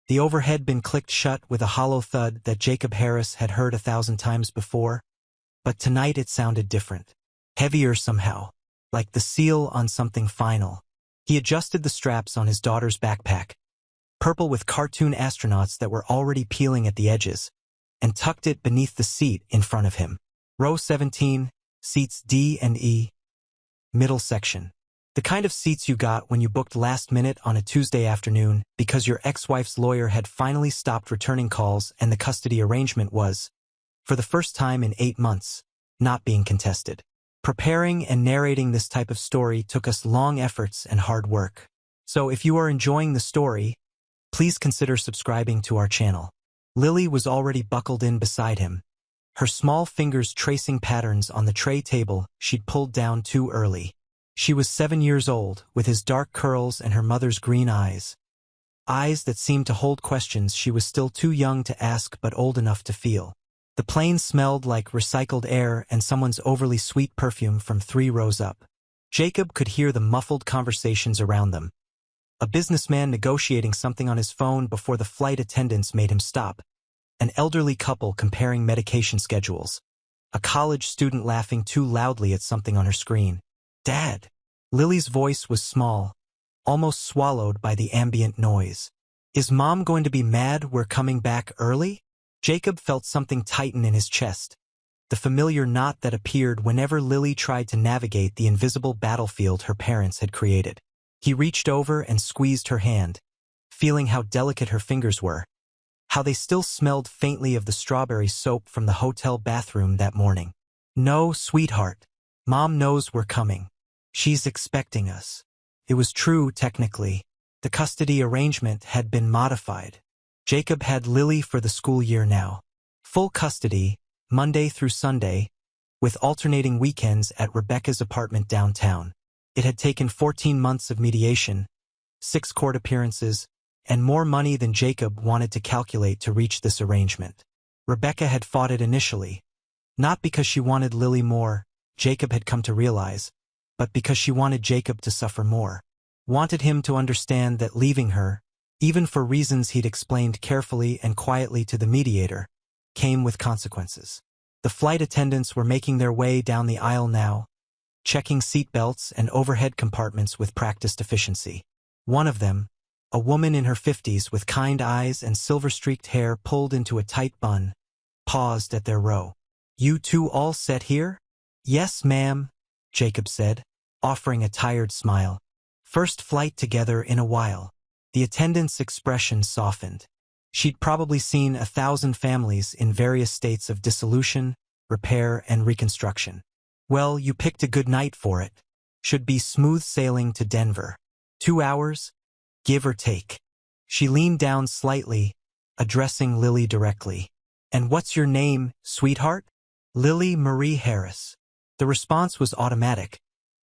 The overhead bin clicked shut with a hollow thud that Jacob Harris had heard 1,000 times before, but tonight it sounded different. Heavier somehow, like the seal on something final. He adjusted the straps on his daughter's backpack, purple with cartoon astronauts that were already peeling at the edges, and tucked it beneath the seat in front of him. Row 17, seats D and E. Middle section. The kind of seats you got when you booked last minute on a Tuesday afternoon because your ex-wife's lawyer had finally stopped returning calls and the custody arrangement was, for the first time in 8 months, not being contested. Preparing and narrating this type of story took us long efforts and hard work. So if you are enjoying the story, please consider subscribing to our channel. Lily was already buckled in beside him, her small fingers tracing patterns on the tray table she'd pulled down too early. She was 7 years old, with his dark curls and her mother's green eyes. Eyes that seemed to hold questions she was still too young to ask but old enough to feel. The plane smelled like recycled air and someone's overly sweet perfume from 3 rows up. Jacob could hear the muffled conversations around them. A businessman negotiating something on his phone before the flight attendants made him stop. An elderly couple comparing medication schedules. A college student laughing too loudly at something on her screen. Dad. Lily's voice was small, almost swallowed by the ambient noise. Is Mom going to be mad we're coming back early? Jacob felt something tighten in his chest, the familiar knot that appeared whenever Lily tried to navigate the invisible battlefield her parents had created. He reached over and squeezed her hand, feeling how delicate her fingers were, how they still smelled faintly of the strawberry soap from the hotel bathroom that morning. No, sweetheart. Mom knows we're coming. She's expecting us. It was true, technically. The custody arrangement had been modified. Jacob had Lily for the school year now. Full custody, Monday through Sunday, with alternating weekends at Rebecca's apartment downtown. It had taken 14 months of mediation, 6 court appearances, and more money than Jacob wanted to calculate to reach this arrangement. Rebecca had fought it initially, not because she wanted Lily more, Jacob had come to realize, but because she wanted Jacob to suffer more. Wanted him to understand that leaving her, even for reasons he'd explained carefully and quietly to the mediator, came with consequences. The flight attendants were making their way down the aisle now, checking seatbelts and overhead compartments with practiced efficiency. One of them, a woman in her 50s with kind eyes and silver-streaked hair pulled into a tight bun, paused at their row. You two all set here? Yes, ma'am, Jacob said, offering a tired smile. First flight together in a while. The attendant's expression softened. She'd probably seen 1,000 families in various states of dissolution, repair, and reconstruction. Well, you picked a good night for it. Should be smooth sailing to Denver. 2 hours, give or take. She leaned down slightly, addressing Lily directly. And what's your name, sweetheart? Lily Marie Harris. The response was automatic,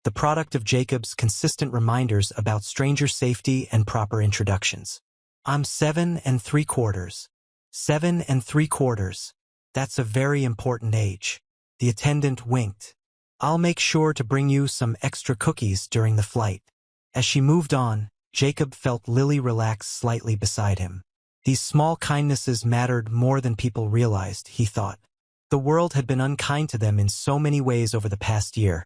the product of Jacob's consistent reminders about stranger safety and proper introductions. I'm 7 3/4. 7 3/4. That's a very important age. The attendant winked. I'll make sure to bring you some extra cookies during the flight. As she moved on, Jacob felt Lily relax slightly beside him. These small kindnesses mattered more than people realized, he thought. The world had been unkind to them in so many ways over the past year.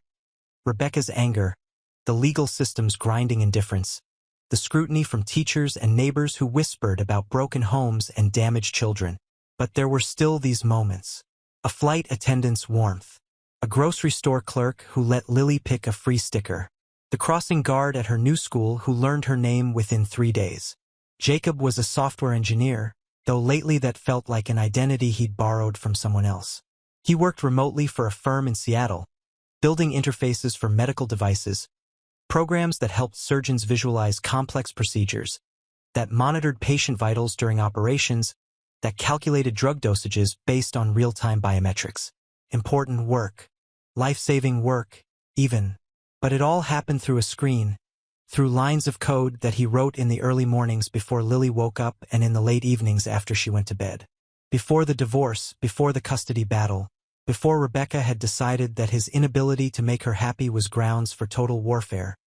Rebecca's anger, the legal system's grinding indifference, the scrutiny from teachers and neighbors who whispered about broken homes and damaged children. But there were still these moments. A flight attendant's warmth. A grocery store clerk who let Lily pick a free sticker. The crossing guard at her new school who learned her name within 3 days. Jacob was a software engineer, though lately that felt like an identity he'd borrowed from someone else. He worked remotely for a firm in Seattle, building interfaces for medical devices, programs that helped surgeons visualize complex procedures, that monitored patient vitals during operations, that calculated drug dosages based on real-time biometrics. Important work. Life-saving work, even. But it all happened through a screen, through lines of code that he wrote in the early mornings before Lily woke up and in the late evenings after she went to bed. Before the divorce, before the custody battle, before Rebecca had decided that his inability to make her happy was grounds for total warfare,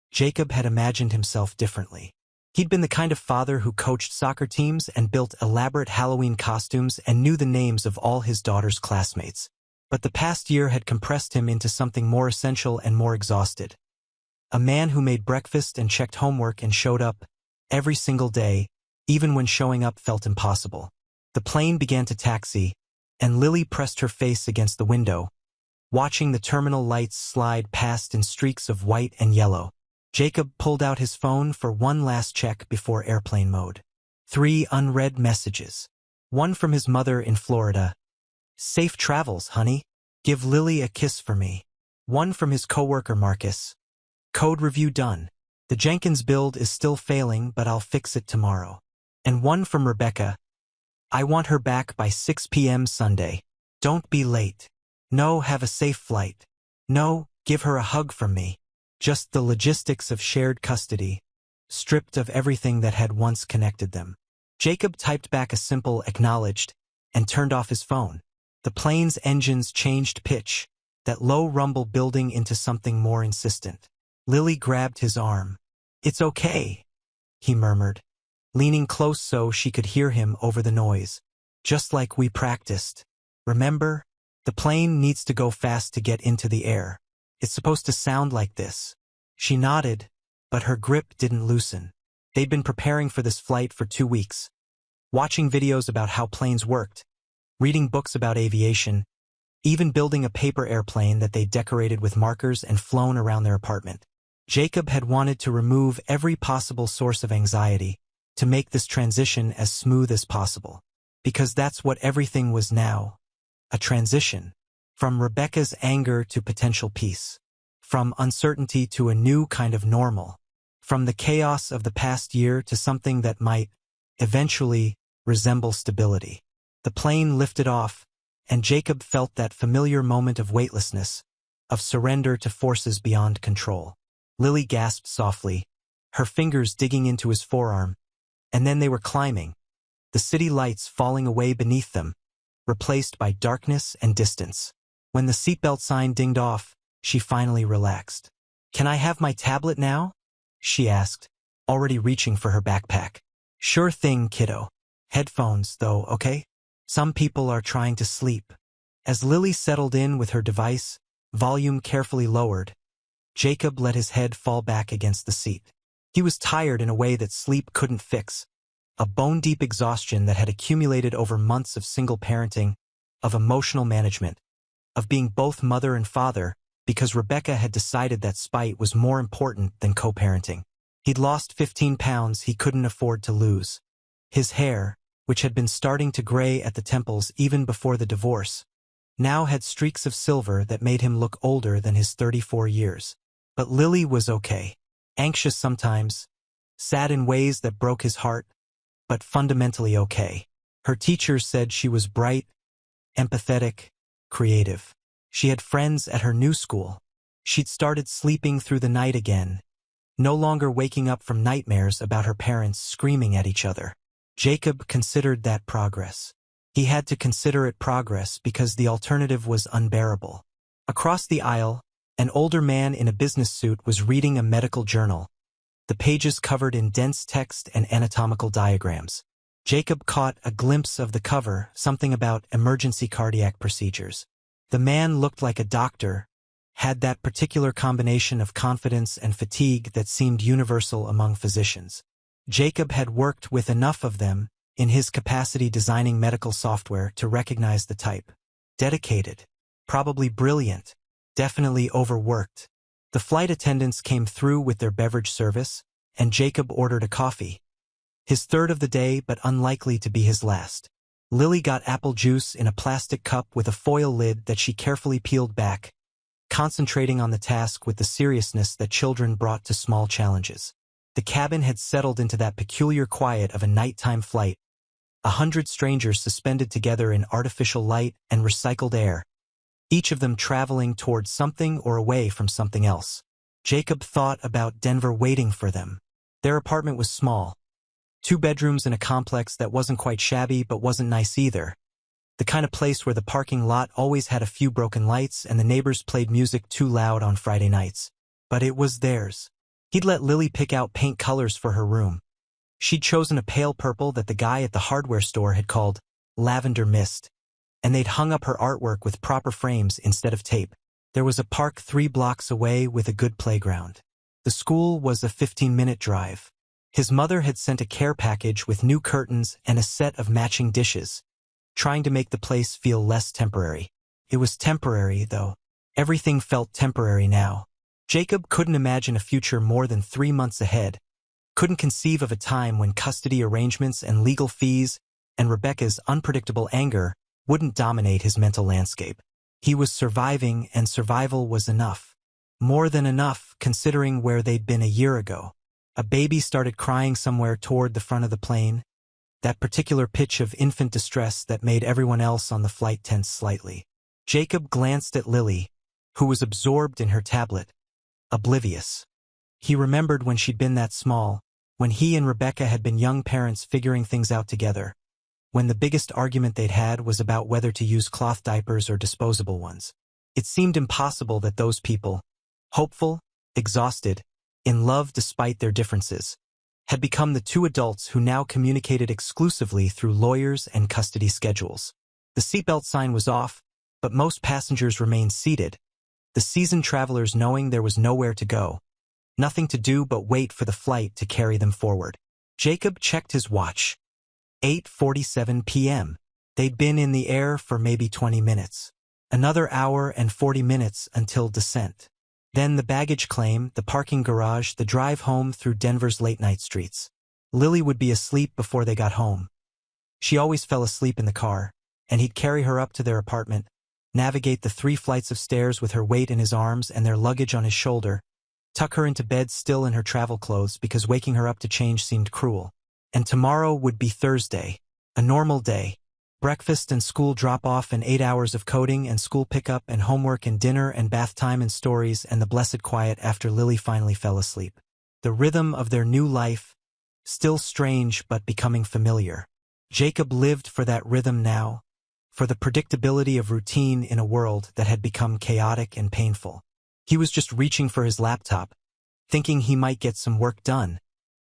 Jacob had imagined himself differently. He'd been the kind of father who coached soccer teams and built elaborate Halloween costumes and knew the names of all his daughter's classmates. But the past year had compressed him into something more essential and more exhausted. A man who made breakfast and checked homework and showed up every single day, even when showing up felt impossible. The plane began to taxi, and Lily pressed her face against the window, watching the terminal lights slide past in streaks of white and yellow. Jacob pulled out his phone for one last check before airplane mode. 3 unread messages. One from his mother in Florida. "Safe travels, honey. Give Lily a kiss for me." One from his coworker Marcus. "Code review done. The Jenkins build is still failing, but I'll fix it tomorrow." And one from Rebecca. "I want her back by 6 p.m. Sunday. Don't be late. No, have a safe flight. No, give her a hug from me." Just the logistics of shared custody, stripped of everything that had once connected them. Jacob typed back a simple "acknowledged" and turned off his phone. The plane's engines changed pitch, that low rumble building into something more insistent. Lily grabbed his arm. "It's okay," he murmured, leaning close so she could hear him over the noise. "Just like we practiced. Remember? The plane needs to go fast to get into the air. It's supposed to sound like this." She nodded, but her grip didn't loosen. They'd been preparing for this flight for 2 weeks. Watching videos about how planes worked, reading books about aviation, even building a paper airplane that they decorated with markers and flown around their apartment. Jacob had wanted to remove every possible source of anxiety, to make this transition as smooth as possible. Because that's what everything was now. A transition. From Rebecca's anger to potential peace. From uncertainty to a new kind of normal. From the chaos of the past year to something that might, eventually, resemble stability. The plane lifted off, and Jacob felt that familiar moment of weightlessness, of surrender to forces beyond control. Lily gasped softly, her fingers digging into his forearm, and then they were climbing, the city lights falling away beneath them, replaced by darkness and distance. When the seatbelt sign dinged off, she finally relaxed. "Can I have my tablet now?" she asked, already reaching for her backpack. "Sure thing, kiddo. Headphones, though, okay? Some people are trying to sleep." As Lily settled in with her device, volume carefully lowered, Jacob let his head fall back against the seat. He was tired in a way that sleep couldn't fix, a bone-deep exhaustion that had accumulated over months of single parenting, of emotional management, of being both mother and father, because Rebecca had decided that spite was more important than co-parenting. He'd lost 15 pounds he couldn't afford to lose. His hair, which had been starting to gray at the temples even before the divorce, now had streaks of silver that made him look older than his 34 years. But Lily was okay. Anxious sometimes, sad in ways that broke his heart, but fundamentally okay. Her teachers said she was bright, empathetic, creative. She had friends at her new school. She'd started sleeping through the night again, no longer waking up from nightmares about her parents screaming at each other. Jacob considered that progress. He had to consider it progress because the alternative was unbearable. Across the aisle, an older man in a business suit was reading a medical journal, the pages covered in dense text and anatomical diagrams. Jacob caught a glimpse of the cover, something about emergency cardiac procedures. The man looked like a doctor, had that particular combination of confidence and fatigue that seemed universal among physicians. Jacob had worked with enough of them, in his capacity designing medical software, to recognize the type. Dedicated. Probably brilliant. Definitely overworked. The flight attendants came through with their beverage service, and Jacob ordered a coffee. His third of the day, but unlikely to be his last. Lily got apple juice in a plastic cup with a foil lid that she carefully peeled back, concentrating on the task with the seriousness that children brought to small challenges. The cabin had settled into that peculiar quiet of a nighttime flight, 100 strangers suspended together in artificial light and recycled air, each of them traveling towards something or away from something else. Jacob thought about Denver waiting for them. Their apartment was small. 2 bedrooms in a complex that wasn't quite shabby but wasn't nice either. The kind of place where the parking lot always had a few broken lights and the neighbors played music too loud on Friday nights. But it was theirs. He'd let Lily pick out paint colors for her room. She'd chosen a pale purple that the guy at the hardware store had called lavender mist, and they'd hung up her artwork with proper frames instead of tape. There was a park 3 blocks away with a good playground. The school was a 15-minute drive. His mother had sent a care package with new curtains and a set of matching dishes, trying to make the place feel less temporary. It was temporary, though. Everything felt temporary now. Jacob couldn't imagine a future more than 3 months ahead, couldn't conceive of a time when custody arrangements and legal fees and Rebecca's unpredictable anger wouldn't dominate his mental landscape. He was surviving, and survival was enough. More than enough, considering where they'd been a year ago. A baby started crying somewhere toward the front of the plane, that particular pitch of infant distress that made everyone else on the flight tense slightly. Jacob glanced at Lily, who was absorbed in her tablet, oblivious. He remembered when she'd been that small, when he and Rebecca had been young parents figuring things out together, when the biggest argument they'd had was about whether to use cloth diapers or disposable ones. It seemed impossible that those people, hopeful, exhausted, in love despite their differences, had become the 2 adults who now communicated exclusively through lawyers and custody schedules. The seatbelt sign was off, but most passengers remained seated, the seasoned travelers knowing there was nowhere to go, nothing to do but wait for the flight to carry them forward. Jacob checked his watch. 8:47 p.m. They'd been in the air for maybe 20 minutes. Another hour and 40 minutes until descent. Then the baggage claim, the parking garage, the drive home through Denver's late-night streets. Lily would be asleep before they got home. She always fell asleep in the car, and he'd carry her up to their apartment, navigate the 3 flights of stairs with her weight in his arms and their luggage on his shoulder, tuck her into bed still in her travel clothes because waking her up to change seemed cruel. And tomorrow would be Thursday, a normal day. Breakfast and school drop-off and 8 hours of coding and school pickup and homework and dinner and bath time and stories and the blessed quiet after Lily finally fell asleep. The rhythm of their new life, still strange but becoming familiar. Jacob lived for that rhythm now, for the predictability of routine in a world that had become chaotic and painful. He was just reaching for his laptop, thinking he might get some work done,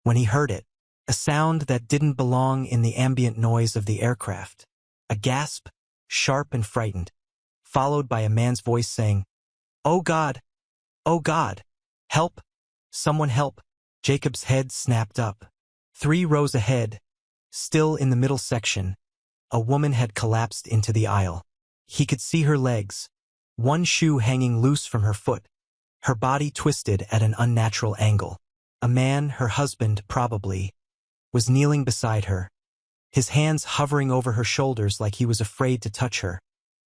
when he heard it. A sound that didn't belong in the ambient noise of the aircraft. A gasp, sharp and frightened, followed by a man's voice saying, "Oh God! Oh God! Help! Someone help!" Jacob's head snapped up. 3 rows ahead, still in the middle section, a woman had collapsed into the aisle. He could see her legs, one shoe hanging loose from her foot, her body twisted at an unnatural angle. A man, her husband probably, was kneeling beside her, his hands hovering over her shoulders like he was afraid to touch her,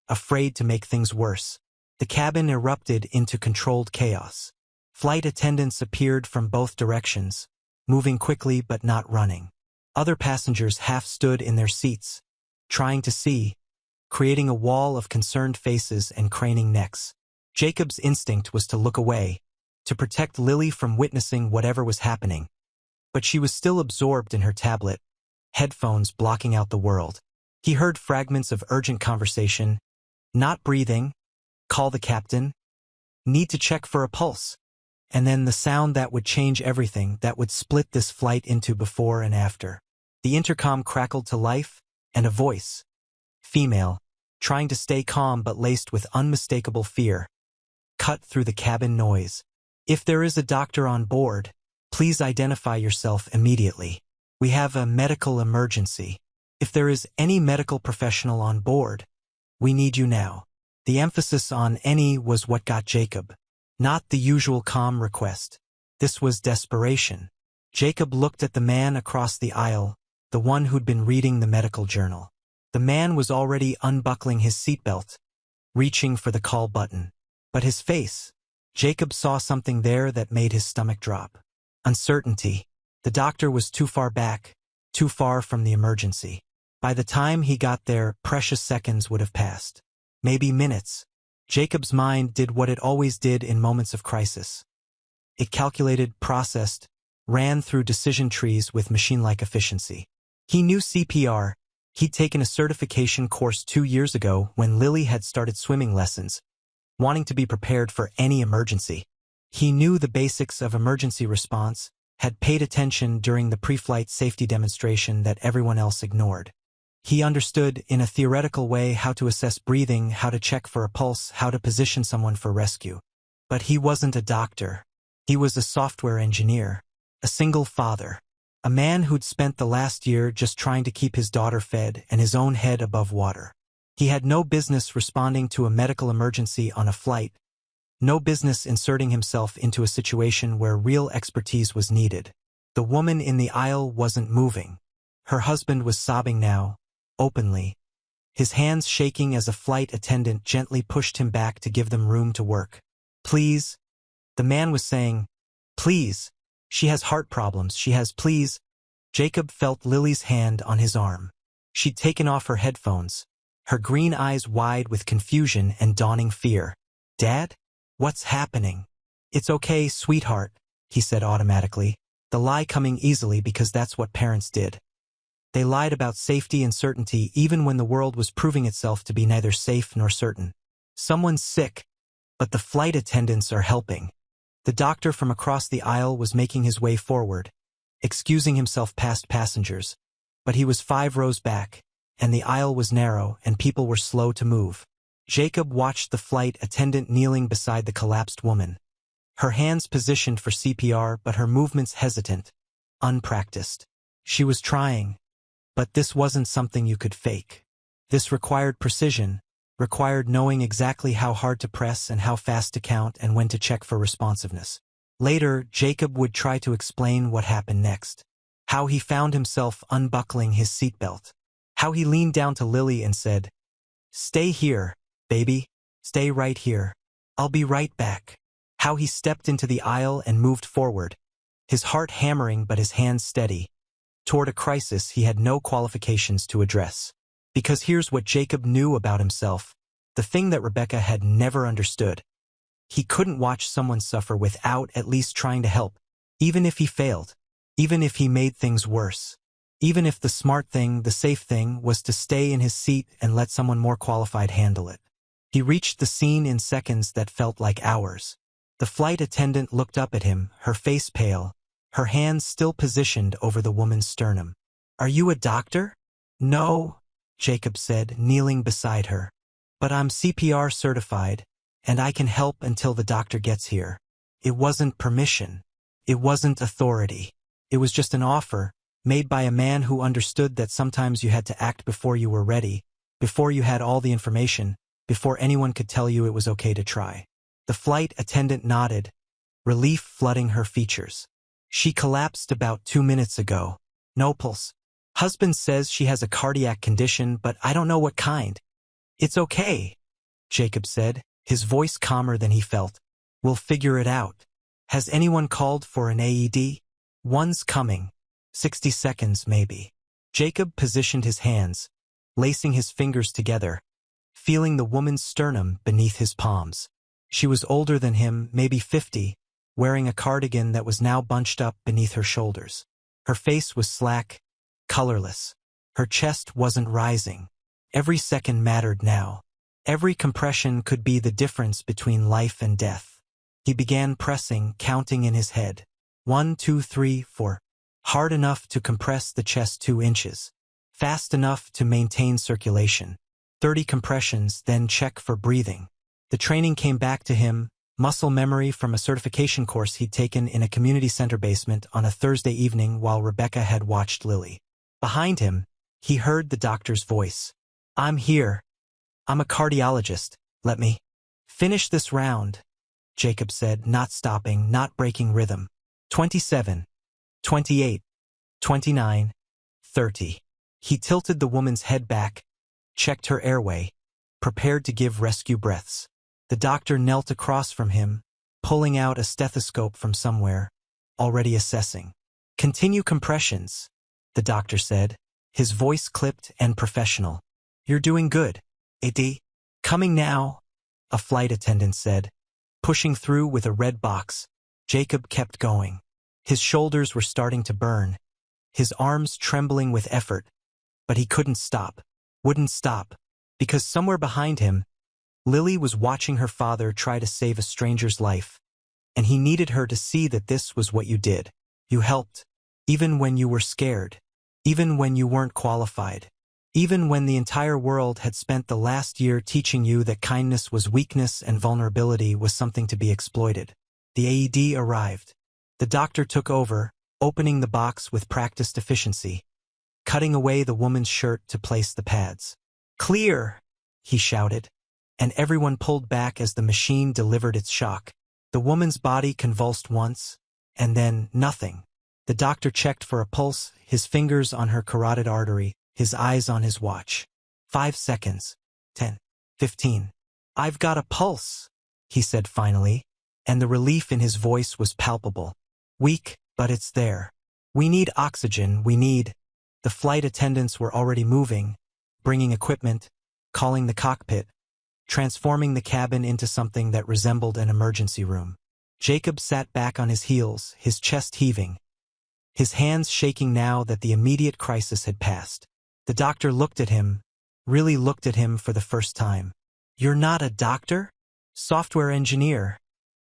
afraid to make things worse. The cabin erupted into controlled chaos. Flight attendants appeared from both directions, moving quickly but not running. Other passengers half stood in their seats, trying to see, creating a wall of concerned faces and craning necks. Jacob's instinct was to look away, to protect Lily from witnessing whatever was happening. But she was still absorbed in her tablet, headphones blocking out the world. He heard fragments of urgent conversation. Not breathing. Call the captain. Need to check for a pulse. And then the sound that would change everything, that would split this flight into before and after. The intercom crackled to life, and a voice, female, trying to stay calm but laced with unmistakable fear, cut through the cabin noise. "If there is a doctor on board, please identify yourself immediately. We have a medical emergency. If there is any medical professional on board, we need you now." The emphasis on any was what got Jacob. Not the usual calm request. This was desperation. Jacob looked at the man across the aisle, the one who'd been reading the medical journal. The man was already unbuckling his seatbelt, reaching for the call button. But his face, Jacob saw something there that made his stomach drop. Uncertainty. The doctor was too far back, too far from the emergency. By the time he got there, precious seconds would have passed. Maybe minutes. Jacob's mind did what it always did in moments of crisis. It calculated, processed, ran through decision trees with machine-like efficiency. He knew CPR. He'd taken a certification course 2 years ago when Lily had started swimming lessons, wanting to be prepared for any emergency. He knew the basics of emergency response, had paid attention during the pre-flight safety demonstration that everyone else ignored. He understood, in a theoretical way, how to assess breathing, how to check for a pulse, how to position someone for rescue. But he wasn't a doctor. He was a software engineer, a single father, a man who'd spent the last year just trying to keep his daughter fed and his own head above water. He had no business responding to a medical emergency on a flight, no business inserting himself into a situation where real expertise was needed. The woman in the aisle wasn't moving. Her husband was sobbing now, openly, his hands shaking as a flight attendant gently pushed him back to give them room to work. "Please," the man was saying. "Please. She has heart problems, she has, please." Jacob felt Lily's hand on his arm. She'd taken off her headphones, her green eyes wide with confusion and dawning fear. "Dad? What's happening?" "It's okay, sweetheart," he said automatically, the lie coming easily because that's what parents did. They lied about safety and certainty even when the world was proving itself to be neither safe nor certain. "Someone's sick, but the flight attendants are helping." The doctor from across the aisle was making his way forward, excusing himself past passengers, but he was 5 rows back, and the aisle was narrow and people were slow to move. Jacob watched the flight attendant kneeling beside the collapsed woman, her hands positioned for CPR but her movements hesitant, unpracticed. She was trying, but this wasn't something you could fake. This required precision, required knowing exactly how hard to press and how fast to count and when to check for responsiveness. Later, Jacob would try to explain what happened next. How he found himself unbuckling his seatbelt. How he leaned down to Lily and said, "Stay here, baby. Stay right here. I'll be right back." How he stepped into the aisle and moved forward, his heart hammering but his hands steady, toward a crisis he had no qualifications to address. Because here's what Jacob knew about himself, the thing that Rebecca had never understood. He couldn't watch someone suffer without at least trying to help, even if he failed, even if he made things worse, even if the smart thing, the safe thing, was to stay in his seat and let someone more qualified handle it. He reached the scene in seconds that felt like hours. The flight attendant looked up at him, her face pale, her hands still positioned over the woman's sternum. "Are you a doctor?" "No," Jacob said, kneeling beside her. "But I'm CPR certified, and I can help until the doctor gets here." It wasn't permission. It wasn't authority. It was just an offer, made by a man who understood that sometimes you had to act before you were ready, before you had all the information, before anyone could tell you it was okay to try. The flight attendant nodded, relief flooding her features. "She collapsed about 2 minutes ago. No pulse. Husband says she has a cardiac condition, but I don't know what kind." "It's okay," Jacob said, his voice calmer than he felt. "We'll figure it out. Has anyone called for an AED?" "One's coming. 60 seconds, maybe." Jacob positioned his hands, lacing his fingers together, feeling the woman's sternum beneath his palms. She was older than him, maybe 50, wearing a cardigan that was now bunched up beneath her shoulders. Her face was slack, colorless. Her chest wasn't rising. Every second mattered now. Every compression could be the difference between life and death. He began pressing, counting in his head. 1, 2, 3, 4. Hard enough to compress the chest 2 inches. Fast enough to maintain circulation. 30 compressions, then check for breathing. The training came back to him, muscle memory from a certification course he'd taken in a community center basement on a Thursday evening while Rebecca had watched Lily. Behind him, he heard the doctor's voice. "I'm here. I'm a cardiologist. Let me finish this round," Jacob said, not stopping, not breaking rhythm. 27, 28, 29, 30. He tilted the woman's head back, checked her airway, prepared to give rescue breaths. The doctor knelt across from him, pulling out a stethoscope from somewhere, already assessing. "Continue compressions," the doctor said, his voice clipped and professional. "You're doing good, AD. Coming now," a flight attendant said, pushing through with a red box. Jacob kept going. His shoulders were starting to burn, his arms trembling with effort, but he couldn't stop, wouldn't stop, because somewhere behind him, Lily was watching her father try to save a stranger's life, and he needed her to see that this was what you did. You helped. Even when you were scared. Even when you weren't qualified. Even when the entire world had spent the last year teaching you that kindness was weakness and vulnerability was something to be exploited. The AED arrived. The doctor took over, opening the box with practiced efficiency, cutting away the woman's shirt to place the pads. "Clear!" he shouted, and everyone pulled back as the machine delivered its shock. The woman's body convulsed once, and then nothing. The doctor checked for a pulse, his fingers on her carotid artery, his eyes on his watch. 5 seconds. 10. 15. "I've got a pulse," he said finally, and the relief in his voice was palpable. "Weak, but it's there. We need oxygen, we need—" The flight attendants were already moving, bringing equipment, calling the cockpit, transforming the cabin into something that resembled an emergency room. Jacob sat back on his heels, his chest heaving, his hands shaking now that the immediate crisis had passed. The doctor looked at him, really looked at him for the first time. "You're not a doctor?" "Software engineer,"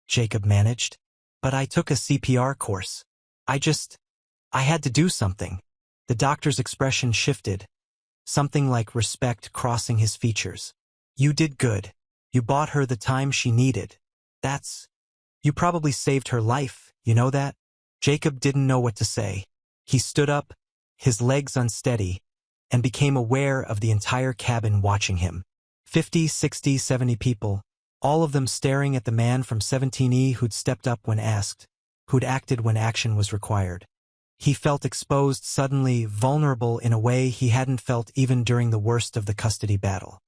Jacob managed. "But I took a CPR course. I had to do something." The doctor's expression shifted, something like respect crossing his features. "You did good. You bought her the time she needed. You probably saved her life, you know that?" Jacob didn't know what to say. He stood up, his legs unsteady, and became aware of the entire cabin watching him. 50, 60, 70 people, all of them staring at the man from 17E who'd stepped up when asked, who'd acted when action was required. He felt exposed, suddenly vulnerable in a way he hadn't felt even during the worst of the custody battle.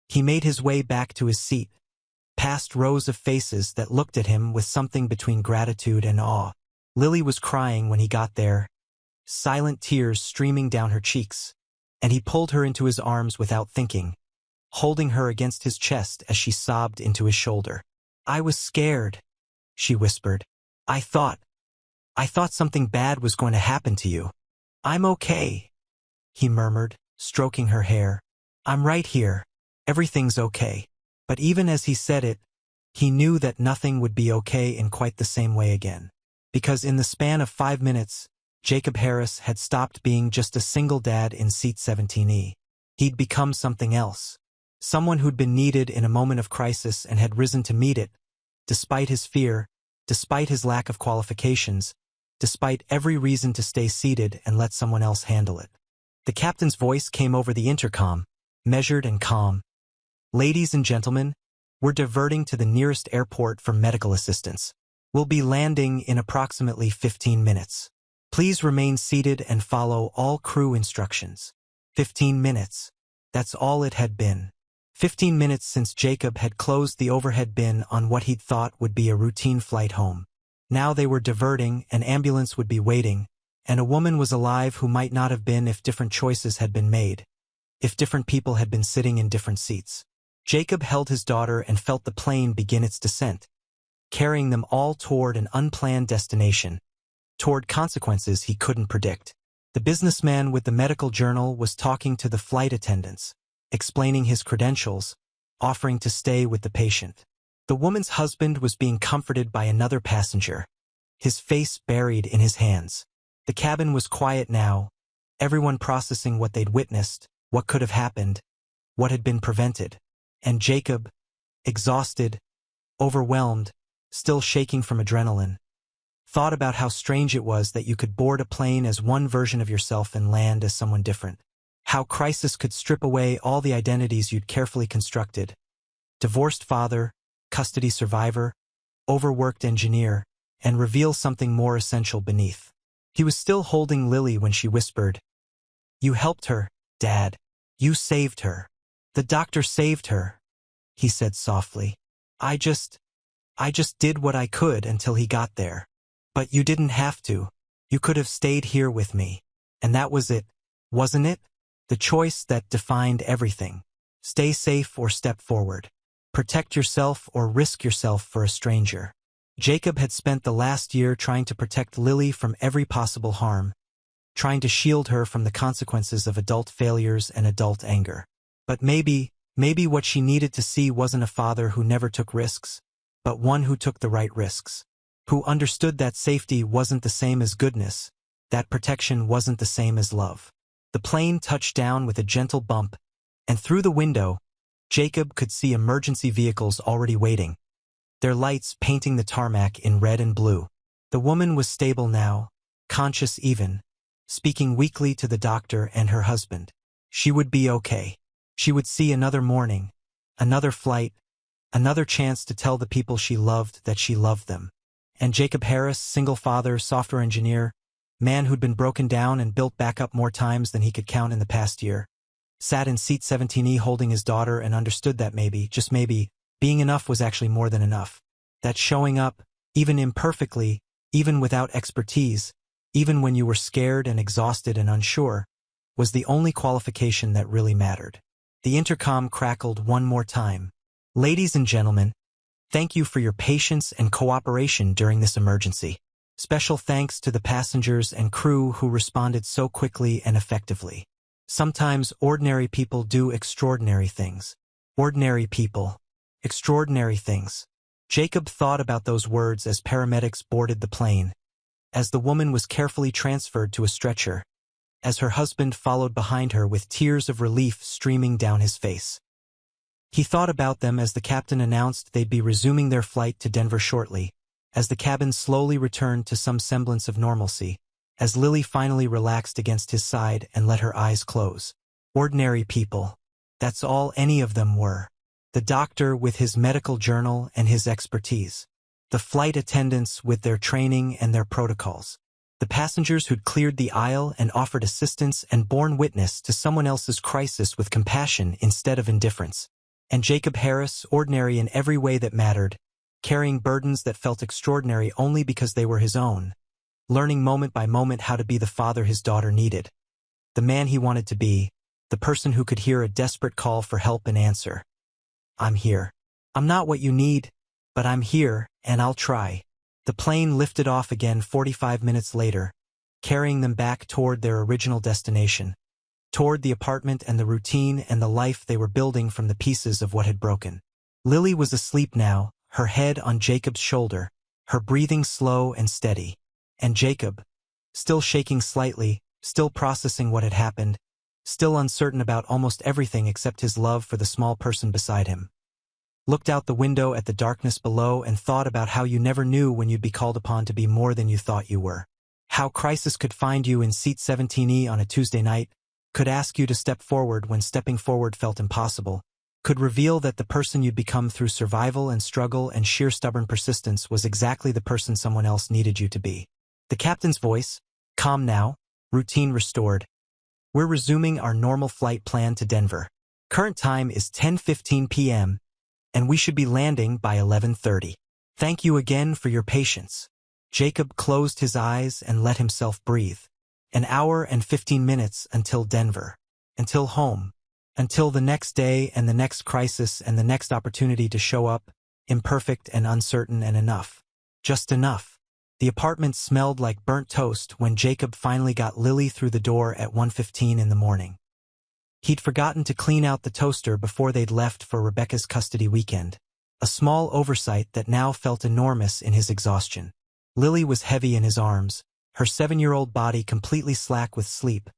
He made his way back to his seat, past rows of faces that looked at him with something between gratitude and awe. Lily was crying when he got there, silent tears streaming down her cheeks, and he pulled her into his arms without thinking, holding her against his chest as she sobbed into his shoulder. "I was scared," she whispered. I thought something bad was going to happen to you." "I'm okay," he murmured, stroking her hair. "I'm right here. Everything's okay." But even as he said it, he knew that nothing would be okay in quite the same way again. Because in the span of 5 minutes, Jacob Harris had stopped being just a single dad in seat 17E. He'd become something else. Someone who'd been needed in a moment of crisis and had risen to meet it, despite his fear, despite his lack of qualifications, despite every reason to stay seated and let someone else handle it. The captain's voice came over the intercom, measured and calm. "Ladies and gentlemen, we're diverting to the nearest airport for medical assistance. We'll be landing in approximately 15 minutes. Please remain seated and follow all crew instructions." 15 minutes. That's all it had been. 15 minutes since Jacob had closed the overhead bin on what he'd thought would be a routine flight home. Now they were diverting, an ambulance would be waiting, and a woman was alive who might not have been if different choices had been made, if different people had been sitting in different seats. Jacob held his daughter and felt the plane begin its descent, carrying them all toward an unplanned destination, toward consequences he couldn't predict. The businessman with the medical journal was talking to the flight attendants, explaining his credentials, offering to stay with the patient. The woman's husband was being comforted by another passenger, his face buried in his hands. The cabin was quiet now, everyone processing what they'd witnessed, what could have happened, what had been prevented. And Jacob, exhausted, overwhelmed, still shaking from adrenaline, thought about how strange it was that you could board a plane as one version of yourself and land as someone different. How crisis could strip away all the identities you'd carefully constructed. Divorced father, custody survivor, overworked engineer, and reveal something more essential beneath. He was still holding Lily when she whispered, "You helped her, Dad. You saved her." "The doctor saved her," he said softly. I just did what I could until he got there. But you didn't have to. You could have stayed here with me. And that was it, wasn't it? The choice that defined everything. Stay safe or step forward. Protect yourself or risk yourself for a stranger. Jacob had spent the last year trying to protect Lily from every possible harm, trying to shield her from the consequences of adult failures and adult anger. But maybe what she needed to see wasn't a father who never took risks, but one who took the right risks. who understood that safety wasn't the same as goodness, that protection wasn't the same as love. The plane touched down with a gentle bump, and through the window, Jacob could see emergency vehicles already waiting, their lights painting the tarmac in red and blue. The woman was stable now, conscious even, speaking weakly to the doctor and her husband. She would be okay. She would see another morning, another flight, another chance to tell the people she loved that she loved them. And Jacob Harris, single father, software engineer, man who'd been broken down and built back up more times than he could count in the past year, sat in seat 17E holding his daughter and understood that maybe, just maybe, being enough was actually more than enough. That showing up, even imperfectly, even without expertise, even when you were scared and exhausted and unsure, was the only qualification that really mattered. The intercom crackled one more time. Ladies and gentlemen, thank you for your patience and cooperation during this emergency. Special thanks to the passengers and crew who responded so quickly and effectively. Sometimes ordinary people do extraordinary things. Ordinary people. Extraordinary things. Jacob thought about those words as paramedics boarded the plane, as the woman was carefully transferred to a stretcher, as her husband followed behind her with tears of relief streaming down his face. He thought about them as the captain announced they'd be resuming their flight to Denver shortly, as the cabin slowly returned to some semblance of normalcy, as Lily finally relaxed against his side and let her eyes close. Ordinary people. That's all any of them were. The doctor with his medical journal and his expertise. The flight attendants with their training and their protocols. The passengers who'd cleared the aisle and offered assistance and borne witness to someone else's crisis with compassion instead of indifference. And Jacob Harris, ordinary in every way that mattered, carrying burdens that felt extraordinary only because they were his own, learning moment by moment how to be the father his daughter needed, the man he wanted to be, the person who could hear a desperate call for help and answer. I'm here. I'm not what you need, but I'm here, and I'll try. The plane lifted off again 45 minutes later, carrying them back toward their original destination, toward the apartment and the routine and the life they were building from the pieces of what had broken. Lily was asleep now, her head on Jacob's shoulder, her breathing slow and steady. And Jacob, still shaking slightly, still processing what had happened, still uncertain about almost everything except his love for the small person beside him, looked out the window at the darkness below and thought about how you never knew when you'd be called upon to be more than you thought you were. How crisis could find you in seat 17E on a Tuesday night, could ask you to step forward when stepping forward felt impossible, could reveal that the person you'd become through survival and struggle and sheer stubborn persistence was exactly the person someone else needed you to be. The captain's voice, calm now, routine restored. We're resuming our normal flight plan to Denver. Current time is 10:15 p.m., and we should be landing by 11:30. Thank you again for your patience. Jacob closed his eyes and let himself breathe. An hour and 15 minutes until Denver. Until home. Until the next day and the next crisis and the next opportunity to show up, imperfect and uncertain and enough. Just enough. The apartment smelled like burnt toast when Jacob finally got Lily through the door at 1:15 in the morning. He'd forgotten to clean out the toaster before they'd left for Rebecca's custody weekend. A small oversight that now felt enormous in his exhaustion. Lily was heavy in his arms, her 7-year-old body completely slack with sleep,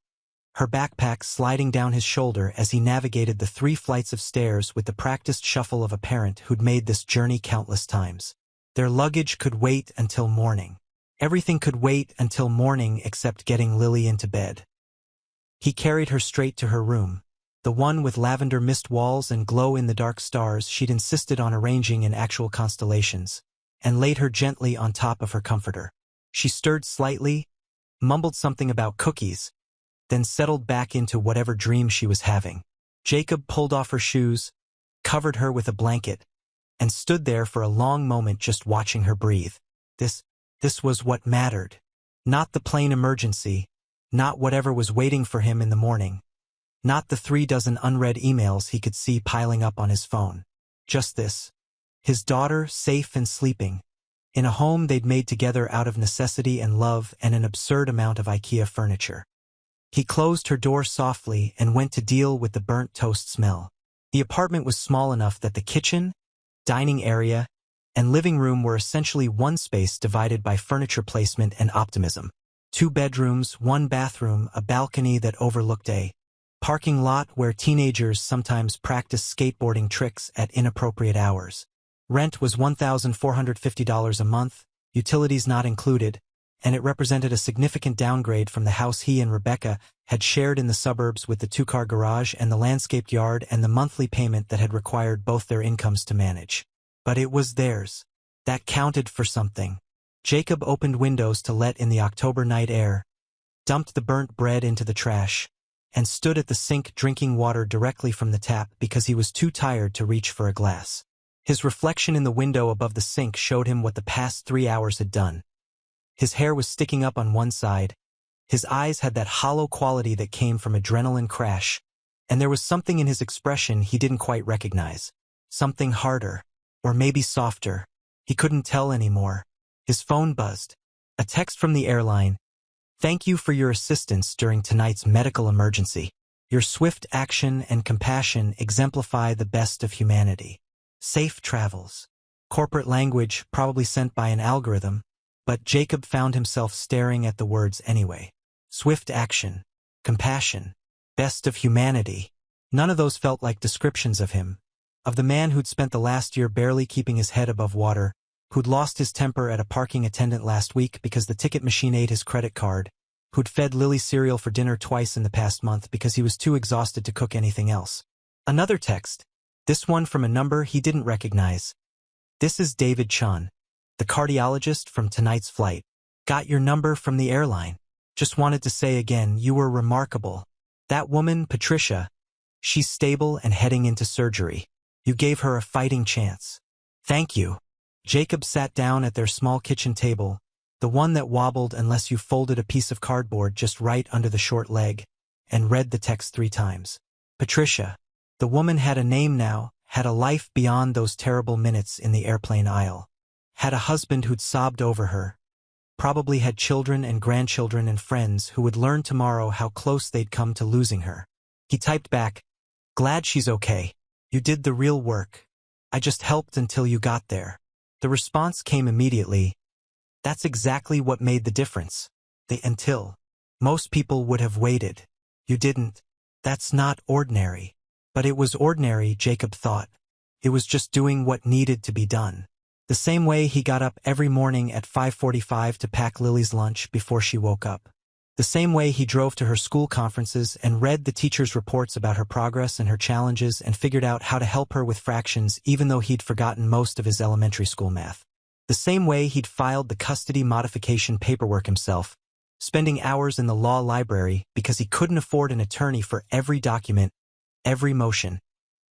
her backpack sliding down his shoulder as he navigated the 3 flights of stairs with the practiced shuffle of a parent who'd made this journey countless times. Their luggage could wait until morning. Everything could wait until morning except getting Lily into bed. He carried her straight to her room, the one with lavender mist walls and glow-in-the-dark stars she'd insisted on arranging in actual constellations, and laid her gently on top of her comforter. She stirred slightly, mumbled something about cookies, then settled back into whatever dream she was having. Jacob pulled off her shoes, covered her with a blanket, and stood there for a long moment just watching her breathe. This was what mattered. Not the plane emergency, not whatever was waiting for him in the morning, not the 3 dozen unread emails he could see piling up on his phone. Just this. His daughter safe and sleeping, in a home they'd made together out of necessity and love and an absurd amount of IKEA furniture. He closed her door softly and went to deal with the burnt toast smell. The apartment was small enough that the kitchen, dining area, and living room were essentially one space divided by furniture placement and optimism. 2 bedrooms, 1 bathroom, a balcony that overlooked a parking lot where teenagers sometimes practice skateboarding tricks at inappropriate hours. Rent was $1,450 a month, utilities not included, and it represented a significant downgrade from the house he and Rebecca had shared in the suburbs with the 2-car garage and the landscaped yard and the monthly payment that had required both their incomes to manage. But it was theirs. That counted for something. Jacob opened windows to let in the October night air, dumped the burnt bread into the trash, and stood at the sink drinking water directly from the tap because he was too tired to reach for a glass. His reflection in the window above the sink showed him what the past 3 hours had done. His hair was sticking up on one side, his eyes had that hollow quality that came from adrenaline crash, and there was something in his expression he didn't quite recognize. Something harder, or maybe softer. He couldn't tell anymore. His phone buzzed. A text from the airline. "Thank you for your assistance during tonight's medical emergency. Your swift action and compassion exemplify the best of humanity. Safe travels." Corporate language, probably sent by an algorithm, but Jacob found himself staring at the words anyway. Swift action, compassion, best of humanity. None of those felt like descriptions of him. Of the man who'd spent the last year barely keeping his head above water, who'd lost his temper at a parking attendant last week because the ticket machine ate his credit card, who'd fed Lily cereal for dinner twice in the past month because he was too exhausted to cook anything else. Another text, this one from a number he didn't recognize. "This is David Chun, the cardiologist from tonight's flight. Got your number from the airline. Just wanted to say again, you were remarkable. That woman, Patricia, she's stable and heading into surgery. You gave her a fighting chance. Thank you." Jacob sat down at their small kitchen table, the one that wobbled unless you folded a piece of cardboard just right under the short leg, and read the text 3 times. Patricia. The woman had a name now, had a life beyond those terrible minutes in the airplane aisle. Had a husband who'd sobbed over her. Probably had children and grandchildren and friends who would learn tomorrow how close they'd come to losing her. He typed back, "Glad she's okay. You did the real work. I just helped until you got there." The response came immediately. That's exactly what made the difference. The until. Most people would have waited. You didn't. That's not ordinary. But it was ordinary, Jacob thought. It was just doing what needed to be done. The same way he got up every morning at 5:45 to pack Lily's lunch before she woke up. The same way he drove to her school conferences and read the teachers' reports about her progress and her challenges and figured out how to help her with fractions even though he'd forgotten most of his elementary school math. The same way he'd filed the custody modification paperwork himself, spending hours in the law library because he couldn't afford an attorney for every document, every motion,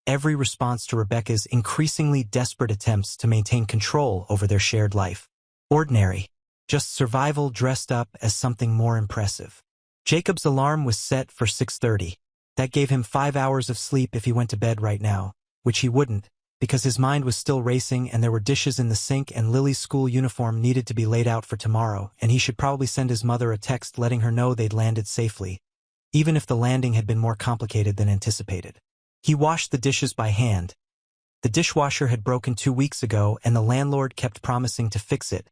every response to Rebecca's increasingly desperate attempts to maintain control over their shared life. Ordinary. Just survival dressed up as something more impressive. Jacob's alarm was set for 6:30. That gave him 5 hours of sleep if he went to bed right now, which he wouldn't, because his mind was still racing and there were dishes in the sink and Lily's school uniform needed to be laid out for tomorrow, and he should probably send his mother a text letting her know they'd landed safely, even if the landing had been more complicated than anticipated. He washed the dishes by hand. The dishwasher had broken 2 weeks ago and the landlord kept promising to fix it,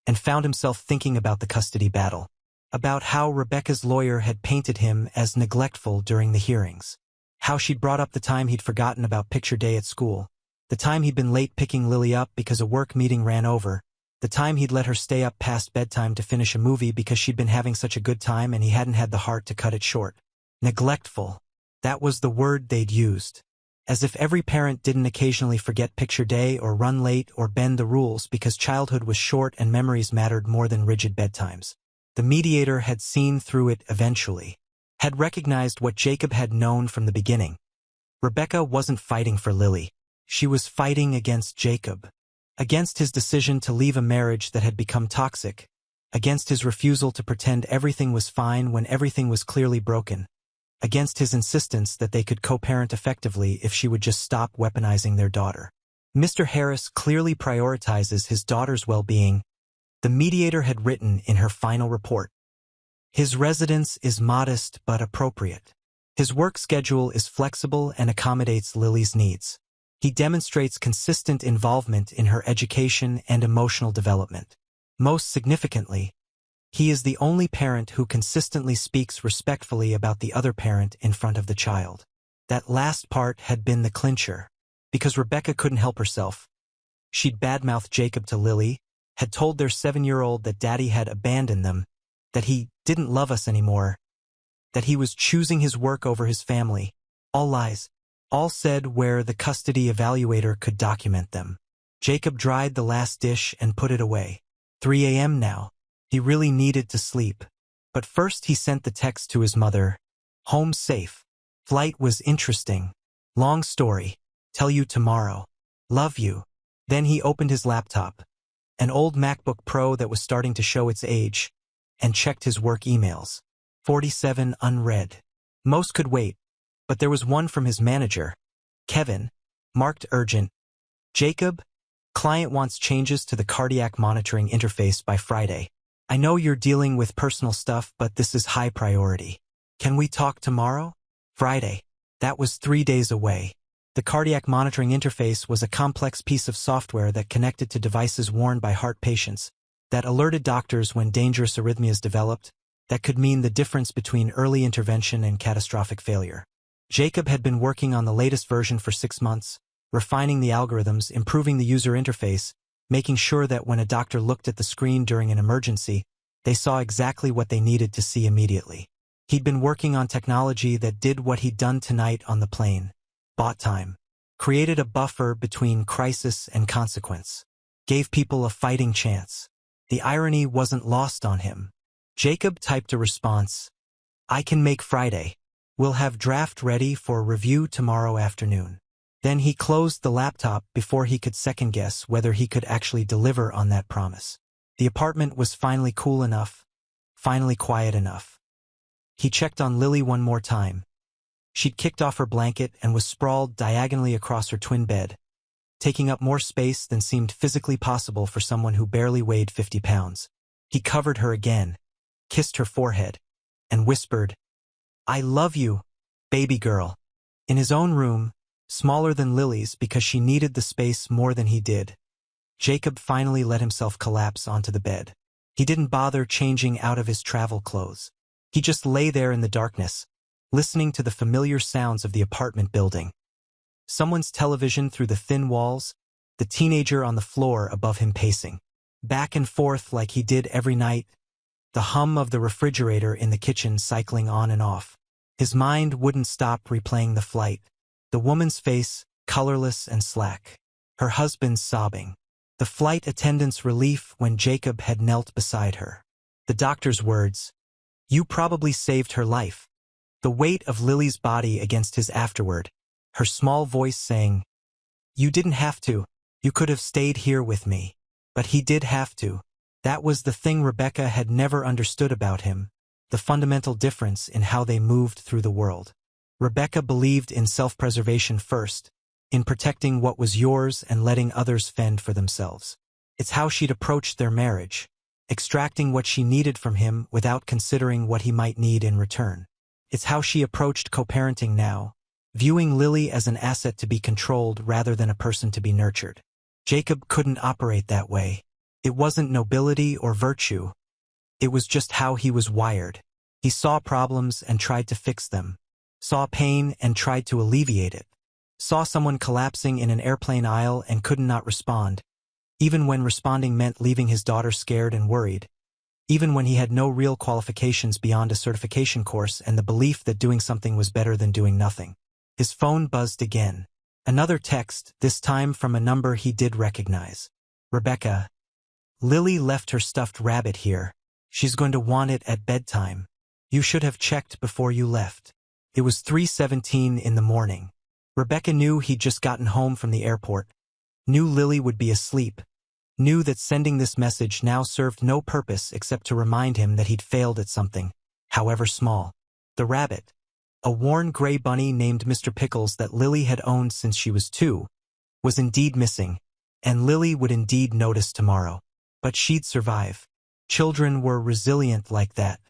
and found himself thinking about the custody battle, about how Rebecca's lawyer had painted him as neglectful during the hearings, how she'd brought up the time he'd forgotten about picture day at school, the time he'd been late picking Lily up because a work meeting ran over, the time he'd let her stay up past bedtime to finish a movie because she'd been having such a good time and he hadn't had the heart to cut it short. Neglectful. That was the word they'd used. As if every parent didn't occasionally forget picture day or run late or bend the rules because childhood was short and memories mattered more than rigid bedtimes. The mediator had seen through it eventually, had recognized what Jacob had known from the beginning. Rebecca wasn't fighting for Lily. She was fighting against Jacob, against his decision to leave a marriage that had become toxic, against his refusal to pretend everything was fine when everything was clearly broken, against his insistence that they could co-parent effectively if she would just stop weaponizing their daughter. Mr. Harris clearly prioritizes his daughter's well-being, the mediator had written in her final report. His residence is modest but appropriate. His work schedule is flexible and accommodates Lily's needs. He demonstrates consistent involvement in her education and emotional development. Most significantly, he is the only parent who consistently speaks respectfully about the other parent in front of the child. That last part had been the clincher, because Rebecca couldn't help herself. She'd badmouthed Jacob to Lily, had told their 7-year-old that Daddy had abandoned them, that he didn't love us anymore, that he was choosing his work over his family. All lies. All said where the custody evaluator could document them. Jacob dried the last dish and put it away. 3 a.m. now. He really needed to sleep. But first he sent the text to his mother. Home safe. Flight was interesting. Long story. Tell you tomorrow. Love you. Then he opened his laptop, an old MacBook Pro that was starting to show its age, and checked his work emails. 47 unread. Most could wait, but there was one from his manager, Kevin, marked urgent. Jacob, client wants changes to the cardiac monitoring interface by Friday. I know you're dealing with personal stuff, but this is high priority. Can we talk tomorrow? Friday. That was 3 days away. The cardiac monitoring interface was a complex piece of software that connected to devices worn by heart patients, that alerted doctors when dangerous arrhythmias developed, that could mean the difference between early intervention and catastrophic failure. Jacob had been working on the latest version for 6 months, refining the algorithms, improving the user interface, making sure that when a doctor looked at the screen during an emergency, they saw exactly what they needed to see immediately. He'd been working on technology that did what he'd done tonight on the plane. Bought time. Created a buffer between crisis and consequence. Gave people a fighting chance. The irony wasn't lost on him. Jacob typed a response. I can make Friday. We'll have draft ready for review tomorrow afternoon. Then he closed the laptop before he could second-guess whether he could actually deliver on that promise. The apartment was finally cool enough, finally quiet enough. He checked on Lily one more time. She'd kicked off her blanket and was sprawled diagonally across her twin bed, taking up more space than seemed physically possible for someone who barely weighed 50 pounds. He covered her again, kissed her forehead, and whispered, I love you, baby girl. In his own room, smaller than Lily's because she needed the space more than he did, Jacob finally let himself collapse onto the bed. He didn't bother changing out of his travel clothes. He just lay there in the darkness, listening to the familiar sounds of the apartment building. Someone's television through the thin walls, the teenager on the floor above him pacing, back and forth like he did every night, the hum of the refrigerator in the kitchen cycling on and off. His mind wouldn't stop replaying the flight. The woman's face, colorless and slack. Her husband sobbing. The flight attendant's relief when Jacob had knelt beside her. The doctor's words, you probably saved her life. The weight of Lily's body against his afterward. Her small voice saying, you didn't have to. You could have stayed here with me. But he did have to. That was the thing Rebecca had never understood about him, the fundamental difference in how they moved through the world. Rebecca believed in self-preservation first, in protecting what was yours and letting others fend for themselves. It's how she'd approached their marriage, extracting what she needed from him without considering what he might need in return. It's how she approached co-parenting now, viewing Lily as an asset to be controlled rather than a person to be nurtured. Jacob couldn't operate that way. It wasn't nobility or virtue. It was just how he was wired. He saw problems and tried to fix them. Saw pain and tried to alleviate it. Saw someone collapsing in an airplane aisle and could not respond, even when responding meant leaving his daughter scared and worried, even when he had no real qualifications beyond a certification course and the belief that doing something was better than doing nothing. His phone buzzed again. Another text, this time from a number he did recognize. Rebecca. Lily left her stuffed rabbit here. She's going to want it at bedtime. You should have checked before you left. It was 3:17 in the morning. Rebecca knew he'd just gotten home from the airport, knew Lily would be asleep, knew that sending this message now served no purpose except to remind him that he'd failed at something, however small. The rabbit, a worn gray bunny named Mr. Pickles that Lily had owned since she was 2, was indeed missing, and Lily would indeed notice tomorrow. But she'd survive. Children were resilient like that.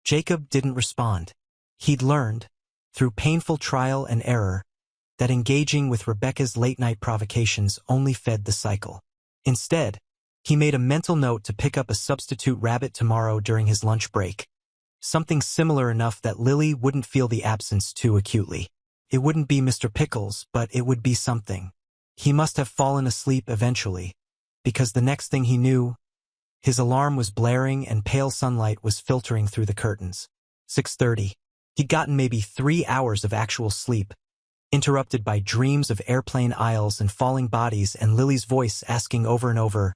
Jacob didn't respond. He'd learned, through painful trial and error, that engaging with Rebecca's late-night provocations only fed the cycle. Instead, he made a mental note to pick up a substitute rabbit tomorrow during his lunch break. Something similar enough that Lily wouldn't feel the absence too acutely. It wouldn't be Mr. Pickles, but it would be something. He must have fallen asleep eventually, because the next thing he knew, his alarm was blaring and pale sunlight was filtering through the curtains. 6:30. He'd gotten maybe 3 hours of actual sleep, interrupted by dreams of airplane aisles and falling bodies and Lily's voice asking over and over,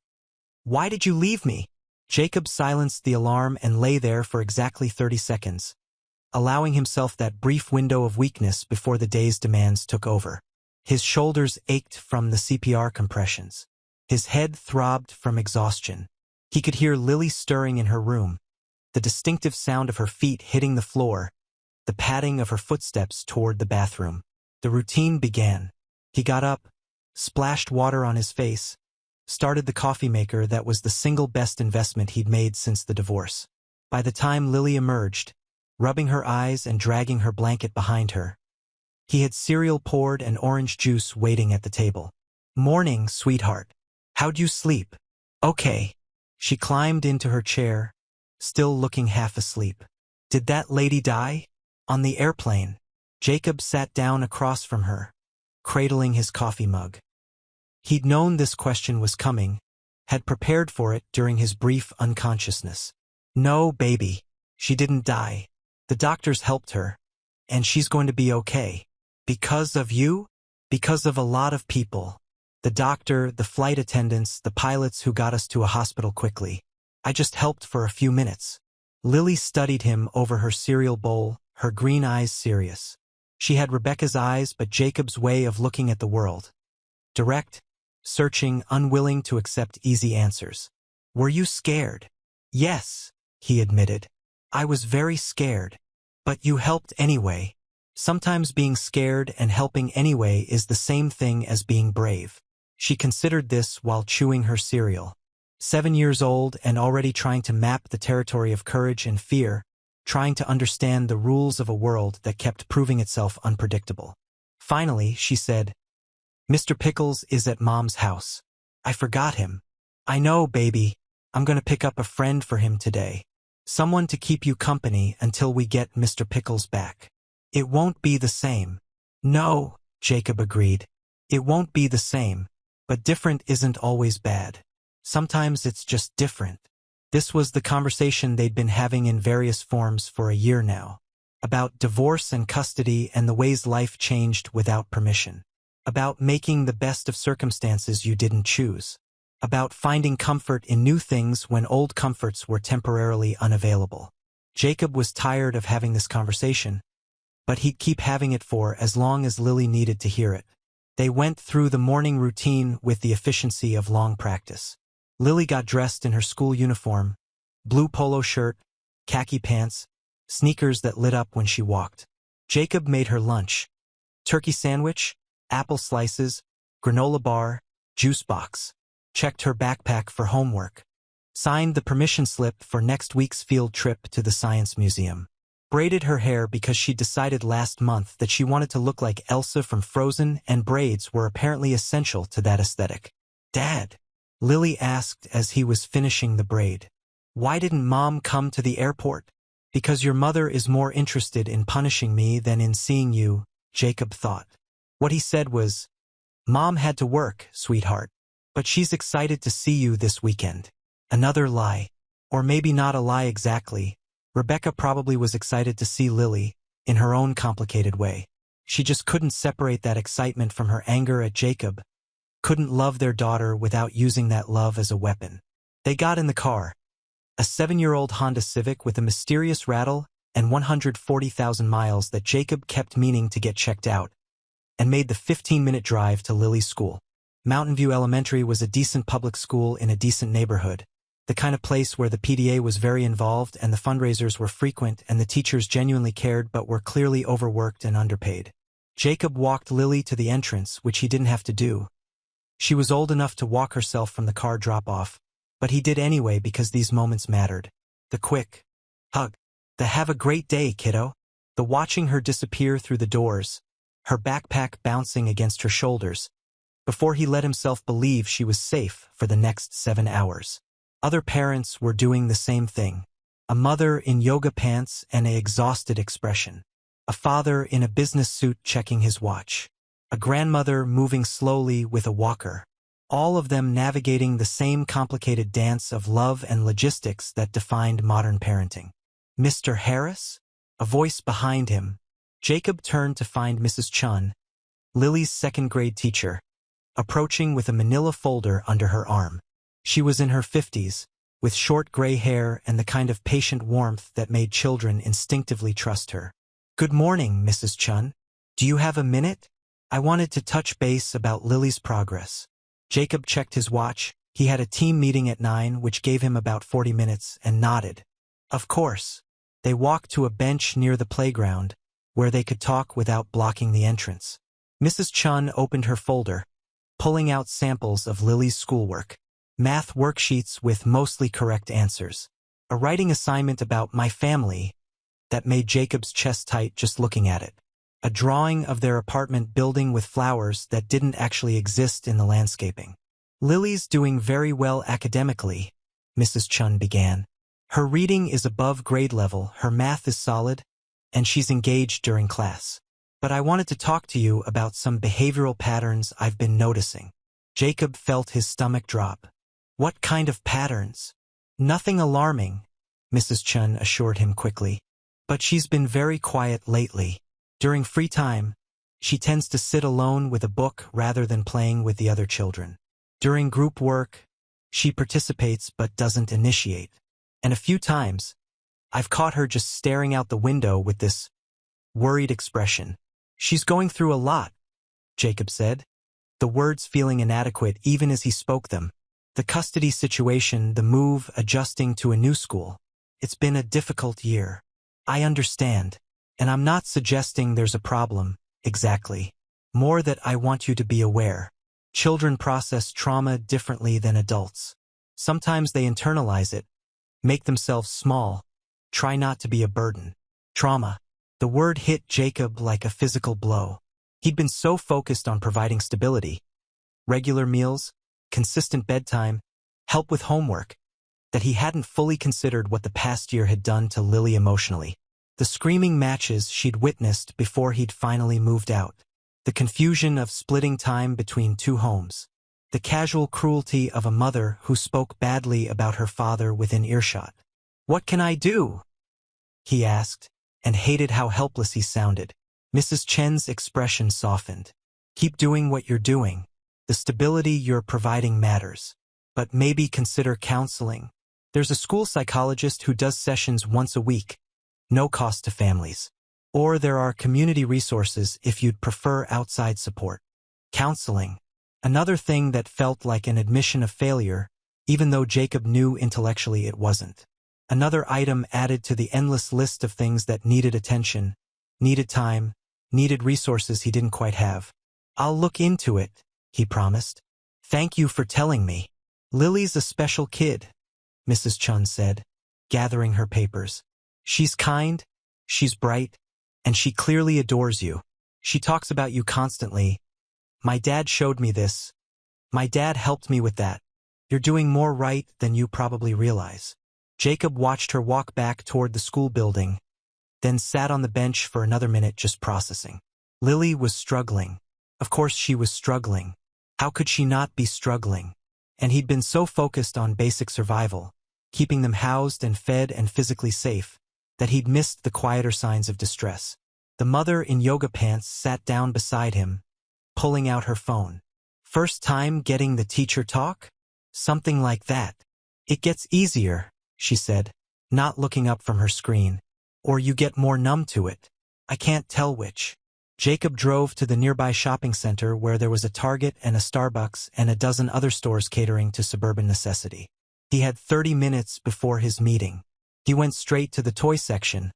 "Why did you leave me?" Jacob silenced the alarm and lay there for exactly 30 seconds, allowing himself that brief window of weakness before the day's demands took over. His shoulders ached from the CPR compressions. His head throbbed from exhaustion. He could hear Lily stirring in her room, the distinctive sound of her feet hitting the floor, the padding of her footsteps toward the bathroom. The routine began. He got up, splashed water on his face, started the coffee maker that was the single best investment he'd made since the divorce. By the time Lily emerged, rubbing her eyes and dragging her blanket behind her, he had cereal poured and orange juice waiting at the table. "Morning, sweetheart. How'd you sleep?" "Okay." She climbed into her chair, still looking half asleep. "Did that lady die?" "On the airplane." Jacob sat down across from her, cradling his coffee mug. He'd known this question was coming, had prepared for it during his brief unconsciousness. "No, baby. She didn't die. The doctors helped her, and she's going to be okay." "Because of you?" "Because of a lot of people. The doctor, the flight attendants, the pilots who got us to a hospital quickly. I just helped for a few minutes." Lily studied him over her cereal bowl, her green eyes serious. She had Rebecca's eyes but Jacob's way of looking at the world. Direct, searching, unwilling to accept easy answers. "Were you scared?" "Yes," he admitted. "I was very scared. But you helped anyway." Sometimes being scared and helping anyway is the same thing as being brave. She considered this while chewing her cereal. 7 years old and already trying to map the territory of courage and fear, trying to understand the rules of a world that kept proving itself unpredictable. Finally, she said, "Mr. Pickles is at Mom's house. I forgot him." "I know, baby. I'm going to pick up a friend for him today. Someone to keep you company until we get Mr. Pickles back." "It won't be the same." "No," Jacob agreed. "It won't be the same. But different isn't always bad. Sometimes it's just different." This was the conversation they'd been having in various forms for a year now. About divorce and custody and the ways life changed without permission. About making the best of circumstances you didn't choose. About finding comfort in new things when old comforts were temporarily unavailable. Jacob was tired of having this conversation, but he'd keep having it for as long as Lily needed to hear it. They went through the morning routine with the efficiency of long practice. Lily got dressed in her school uniform, blue polo shirt, khaki pants, sneakers that lit up when she walked. Jacob made her lunch. Turkey sandwich, apple slices, granola bar, juice box. Checked her backpack for homework. Signed the permission slip for next week's field trip to the Science Museum. Braided her hair because she decided last month that she wanted to look like Elsa from Frozen, and braids were apparently essential to that aesthetic. "Dad," Lily asked as he was finishing the braid, "why didn't Mom come to the airport?" "Because your mother is more interested in punishing me than in seeing you," Jacob thought. What he said was, "Mom had to work, sweetheart. But she's excited to see you this weekend." Another lie. Or maybe not a lie exactly. Rebecca probably was excited to see Lily, in her own complicated way. She just couldn't separate that excitement from her anger at Jacob, couldn't love their daughter without using that love as a weapon. They got in the car. A 7-year-old Honda Civic with a mysterious rattle and 140,000 miles that Jacob kept meaning to get checked out, and made the 15-minute drive to Lily's school. Mountain View Elementary was a decent public school in a decent neighborhood, the kind of place where the PTA was very involved and the fundraisers were frequent and the teachers genuinely cared but were clearly overworked and underpaid. Jacob walked Lily to the entrance, which he didn't have to do. She was old enough to walk herself from the car drop-off, but he did anyway because these moments mattered. The quick hug, the "have a great day, kiddo," the watching her disappear through the doors, her backpack bouncing against her shoulders, before he let himself believe she was safe for the next 7 hours. Other parents were doing the same thing. A mother in yoga pants and an exhausted expression. A father in a business suit checking his watch. A grandmother moving slowly with a walker. All of them navigating the same complicated dance of love and logistics that defined modern parenting. "Mr. Harris?" A voice behind him. Jacob turned to find Mrs. Chun, Lily's second-grade teacher, approaching with a manila folder under her arm. She was in her 50s, with short gray hair and the kind of patient warmth that made children instinctively trust her. "Good morning, Mrs. Chun. Do you have a minute? I wanted to touch base about Lily's progress." Jacob checked his watch. He had a team meeting at 9, which gave him about 40 minutes, and nodded. Of course. They walked to a bench near the playground, where they could talk without blocking the entrance. Mrs. Chun opened her folder, pulling out samples of Lily's schoolwork. Math worksheets with mostly correct answers. A writing assignment about my family that made Jacob's chest tight just looking at it. A drawing of their apartment building with flowers that didn't actually exist in the landscaping. "Lily's doing very well academically," Mrs. Chun began. "Her reading is above grade level, her math is solid, and she's engaged during class. But I wanted to talk to you about some behavioral patterns I've been noticing." Jacob felt his stomach drop. "What kind of patterns?" "Nothing alarming," Mrs. Chun assured him quickly. "But she's been very quiet lately. During free time, she tends to sit alone with a book rather than playing with the other children. During group work, she participates but doesn't initiate. And a few times, I've caught her just staring out the window with this worried expression. She's going through a lot," Jacob said, the words feeling inadequate even as he spoke them. "The custody situation, the move, adjusting to a new school. It's been a difficult year. I understand. And I'm not suggesting there's a problem, exactly. More that I want you to be aware. Children process trauma differently than adults. Sometimes they internalize it, make themselves small, try not to be a burden. Trauma." The word hit Jacob like a physical blow. He'd been so focused on providing stability, regular meals, consistent bedtime, help with homework, that he hadn't fully considered what the past year had done to Lily emotionally. The screaming matches she'd witnessed before he'd finally moved out. The confusion of splitting time between two homes. The casual cruelty of a mother who spoke badly about her father within earshot. "What can I do?" he asked, and hated how helpless he sounded. Mrs. Chen's expression softened. "Keep doing what you're doing. The stability you're providing matters. But maybe consider counseling. There's a school psychologist who does sessions once a week, no cost to families. Or there are community resources if you'd prefer outside support." Counseling. Another thing that felt like an admission of failure, even though Jacob knew intellectually it wasn't. Another item added to the endless list of things that needed attention, needed time, needed resources he didn't quite have. "I'll look into it," he promised. "Thank you for telling me." "Lily's a special kid," Mrs. Chun said, gathering her papers. "She's kind, she's bright, and she clearly adores you. She talks about you constantly. My dad showed me this. My dad helped me with that. You're doing more right than you probably realize." Jacob watched her walk back toward the school building, then sat on the bench for another minute just processing. Lily was struggling. Of course she was struggling. How could she not be struggling? And he'd been so focused on basic survival, keeping them housed and fed and physically safe, that he'd missed the quieter signs of distress. The mother in yoga pants sat down beside him, pulling out her phone. "First time getting the teacher talk?" "Something like that. It gets easier," she said, not looking up from her screen. "Or you get more numb to it. I can't tell which." Jacob drove to the nearby shopping center where there was a Target and a Starbucks and a dozen other stores catering to suburban necessity. He had 30 minutes before his meeting. He went straight to the toy section,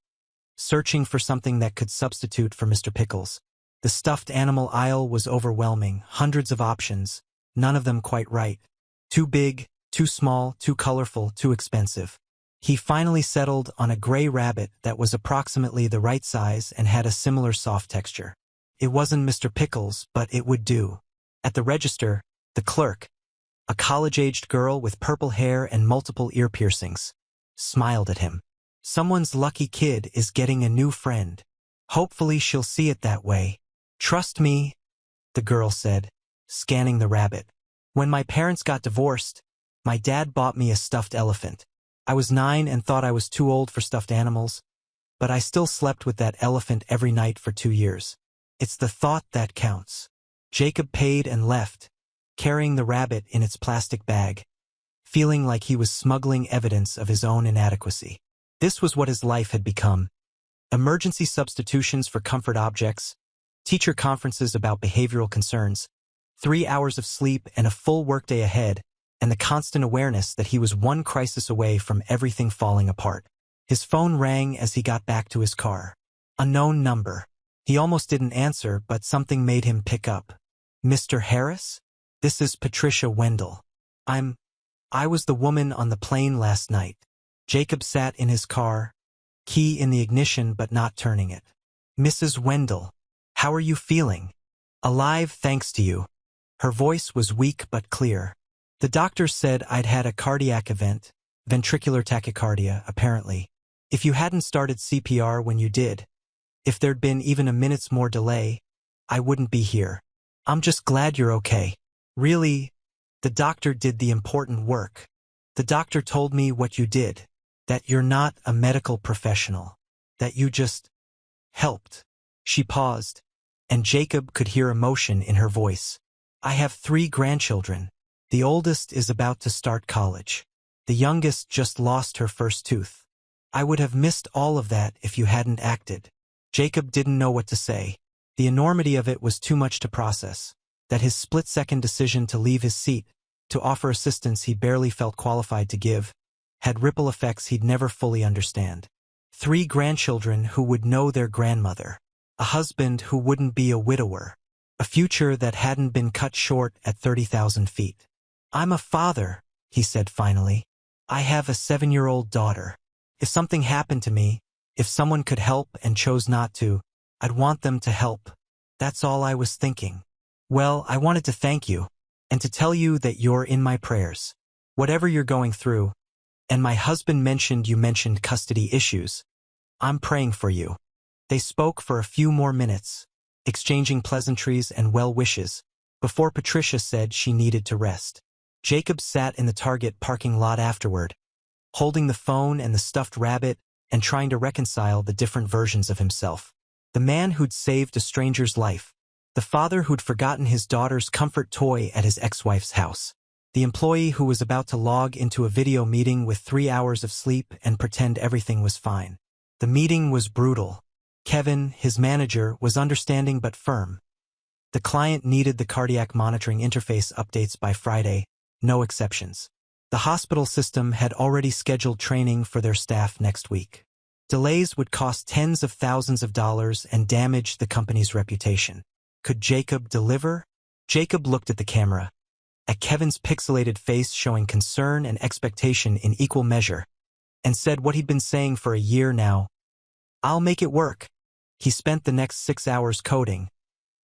searching for something that could substitute for Mr. Pickles. The stuffed animal aisle was overwhelming, hundreds of options, none of them quite right. Too big, too small, too colorful, too expensive. He finally settled on a gray rabbit that was approximately the right size and had a similar soft texture. It wasn't Mr. Pickles, but it would do. At the register, the clerk, a college-aged girl with purple hair and multiple ear piercings, smiled at him. Someone's lucky kid is getting a new friend. Hopefully she'll see it that way. Trust me, the girl said, scanning the rabbit. When my parents got divorced, my dad bought me a stuffed elephant. I was 9 and thought I was too old for stuffed animals, but I still slept with that elephant every night for 2 years. It's the thought that counts. Jacob paid and left, carrying the rabbit in its plastic bag, feeling like he was smuggling evidence of his own inadequacy. This was what his life had become. Emergency substitutions for comfort objects, teacher conferences about behavioral concerns, 3 hours of sleep and a full workday ahead, and the constant awareness that he was one crisis away from everything falling apart. His phone rang as he got back to his car. Unknown number. He almost didn't answer, but something made him pick up. Mr. Harris? This is Patricia Wendell. I was the woman on the plane last night. Jacob sat in his car, key in the ignition but not turning it. Mrs. Wendell, how are you feeling? Alive thanks to you. Her voice was weak but clear. The doctor said I'd had a cardiac event, ventricular tachycardia, apparently. If you hadn't started CPR when you did, if there'd been even a minute's more delay, I wouldn't be here. I'm just glad you're okay. Really, the doctor did the important work. The doctor told me what you did, that you're not a medical professional, that you just helped. She paused, and Jacob could hear emotion in her voice. I have 3 grandchildren. The oldest is about to start college. The youngest just lost her first tooth. I would have missed all of that if you hadn't acted. Jacob didn't know what to say. The enormity of it was too much to process, that his split-second decision to leave his seat, to offer assistance he barely felt qualified to give, had ripple effects he'd never fully understand. 3 grandchildren who would know their grandmother. A husband who wouldn't be a widower. A future that hadn't been cut short at 30,000 feet. I'm a father, he said finally. I have a 7-year-old daughter. If something happened to me, if someone could help and chose not to, I'd want them to help. That's all I was thinking. Well, I wanted to thank you, and to tell you that you're in my prayers. Whatever you're going through, and my husband mentioned you mentioned custody issues, I'm praying for you. They spoke for a few more minutes, exchanging pleasantries and well wishes, before Patricia said she needed to rest. Jacob sat in the Target parking lot afterward, holding the phone and the stuffed rabbit and trying to reconcile the different versions of himself. The man who'd saved a stranger's life. The father who'd forgotten his daughter's comfort toy at his ex-wife's house. The employee who was about to log into a video meeting with 3 hours of sleep and pretend everything was fine. The meeting was brutal. Kevin, his manager, was understanding but firm. The client needed the cardiac monitoring interface updates by Friday, no exceptions. The hospital system had already scheduled training for their staff next week. Delays would cost tens of thousands of dollars and damage the company's reputation. Could Jacob deliver? Jacob looked at the camera, at Kevin's pixelated face showing concern and expectation in equal measure, and said what he'd been saying for a year now. I'll make it work. He spent the next 6 hours coding,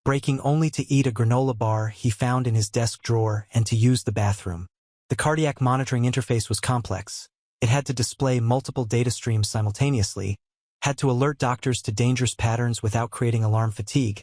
breaking only to eat a granola bar he found in his desk drawer and to use the bathroom. The cardiac monitoring interface was complex. It had to display multiple data streams simultaneously, had to alert doctors to dangerous patterns without creating alarm fatigue,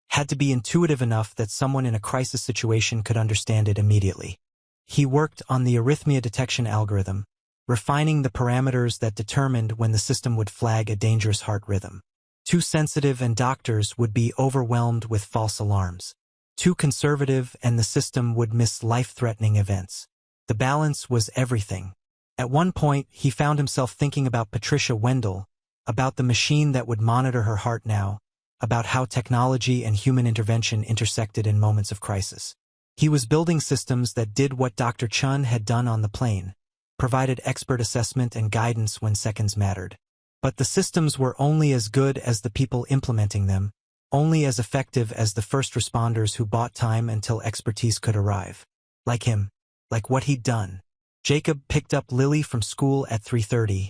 had to be intuitive enough that someone in a crisis situation could understand it immediately. He worked on the arrhythmia detection algorithm, refining the parameters that determined when the system would flag a dangerous heart rhythm. Too sensitive and doctors would be overwhelmed with false alarms. Too conservative and the system would miss life-threatening events. The balance was everything. At one point, he found himself thinking about Patricia Wendell, about the machine that would monitor her heart now, about how technology and human intervention intersected in moments of crisis. He was building systems that did what Dr. Chun had done on the plane, provided expert assessment and guidance when seconds mattered. But the systems were only as good as the people implementing them, only as effective as the first responders who bought time until expertise could arrive. Like him. Like what he'd done. Jacob picked up Lily from school at 3:30,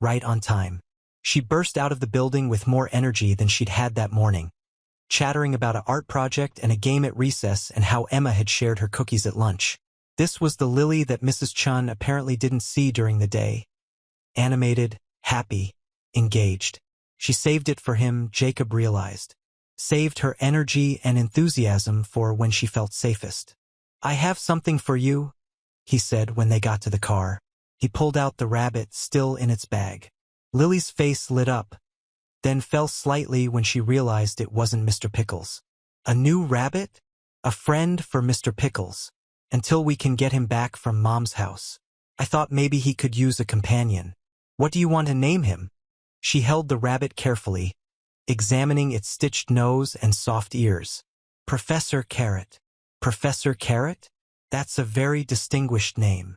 right on time. She burst out of the building with more energy than she'd had that morning. chattering about an art project and a game at recess and how Emma had shared her cookies at lunch. This was the Lily that Mrs. Chun apparently didn't see during the day. Animated, happy, engaged. She saved it for him, Jacob realized. Saved her energy and enthusiasm for when she felt safest. "I have something for you," he said when they got to the car. He pulled out the rabbit still in its bag. Lily's face lit up, then fell slightly when she realized it wasn't Mr. Pickles. "A new rabbit? A friend for Mr. Pickles. Until we can get him back from Mom's house. I thought maybe he could use a companion. What do you want to name him?" She held the rabbit carefully, examining its stitched nose and soft ears. "Professor Carrot." "Professor Carrot? That's a very distinguished name.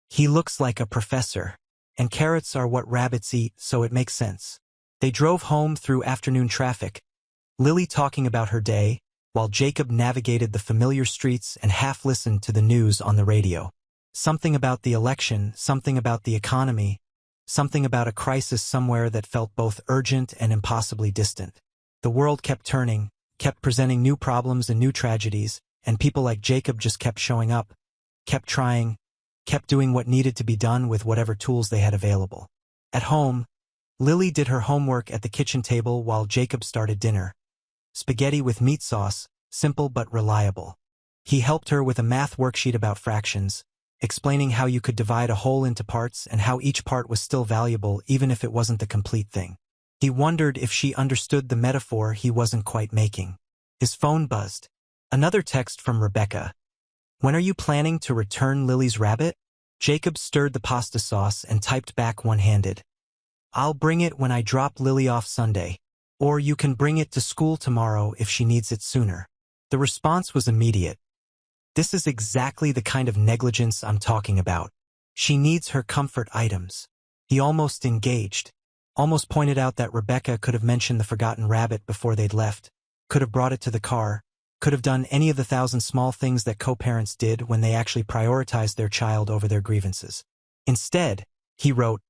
He looks like a professor, and carrots are what rabbits eat, so it makes sense." They drove home through afternoon traffic, Lily talking about her day, while Jacob navigated the familiar streets and half listened to the news on the radio. Something about the election, something about the economy, something about a crisis somewhere that felt both urgent and impossibly distant. The world kept turning, kept presenting new problems and new tragedies, and people like Jacob just kept showing up, kept trying, kept doing what needed to be done with whatever tools they had available. At home, Lily did her homework at the kitchen table while Jacob started dinner. Spaghetti with meat sauce, simple but reliable. He helped her with a math worksheet about fractions, explaining how you could divide a whole into parts and how each part was still valuable even if it wasn't the complete thing. He wondered if she understood the metaphor he wasn't quite making. His phone buzzed. Another text from Rebecca. "When are you planning to return Lily's rabbit?" Jacob stirred the pasta sauce and typed back one-handed. "I'll bring it when I drop Lily off Sunday. Or you can bring it to school tomorrow if she needs it sooner." The response was immediate. "This is exactly the kind of negligence I'm talking about. She needs her comfort items." He almost engaged. Almost pointed out that Rebecca could have mentioned the forgotten rabbit before they'd left, could have brought it to the car, could have done any of the 1,000 small things that co-parents did when they actually prioritized their child over their grievances. Instead, he wrote,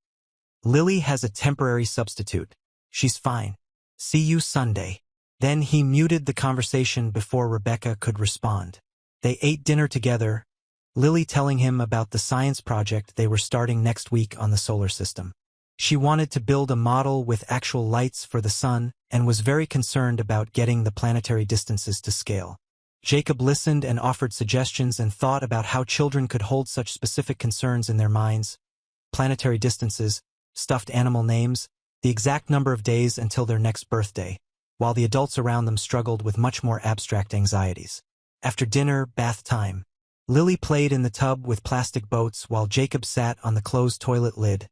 "Lily has a temporary substitute. She's fine. See you Sunday." Then he muted the conversation before Rebecca could respond. They ate dinner together, Lily telling him about the science project they were starting next week on the solar system. She wanted to build a model with actual lights for the sun and was very concerned about getting the planetary distances to scale. Jacob listened and offered suggestions and thought about how children could hold such specific concerns in their minds. Planetary distances, stuffed animal names, the exact number of days until their next birthday, while the adults around them struggled with much more abstract anxieties. After dinner, bath time. Lily played in the tub with plastic boats while Jacob sat on the closed toilet lid,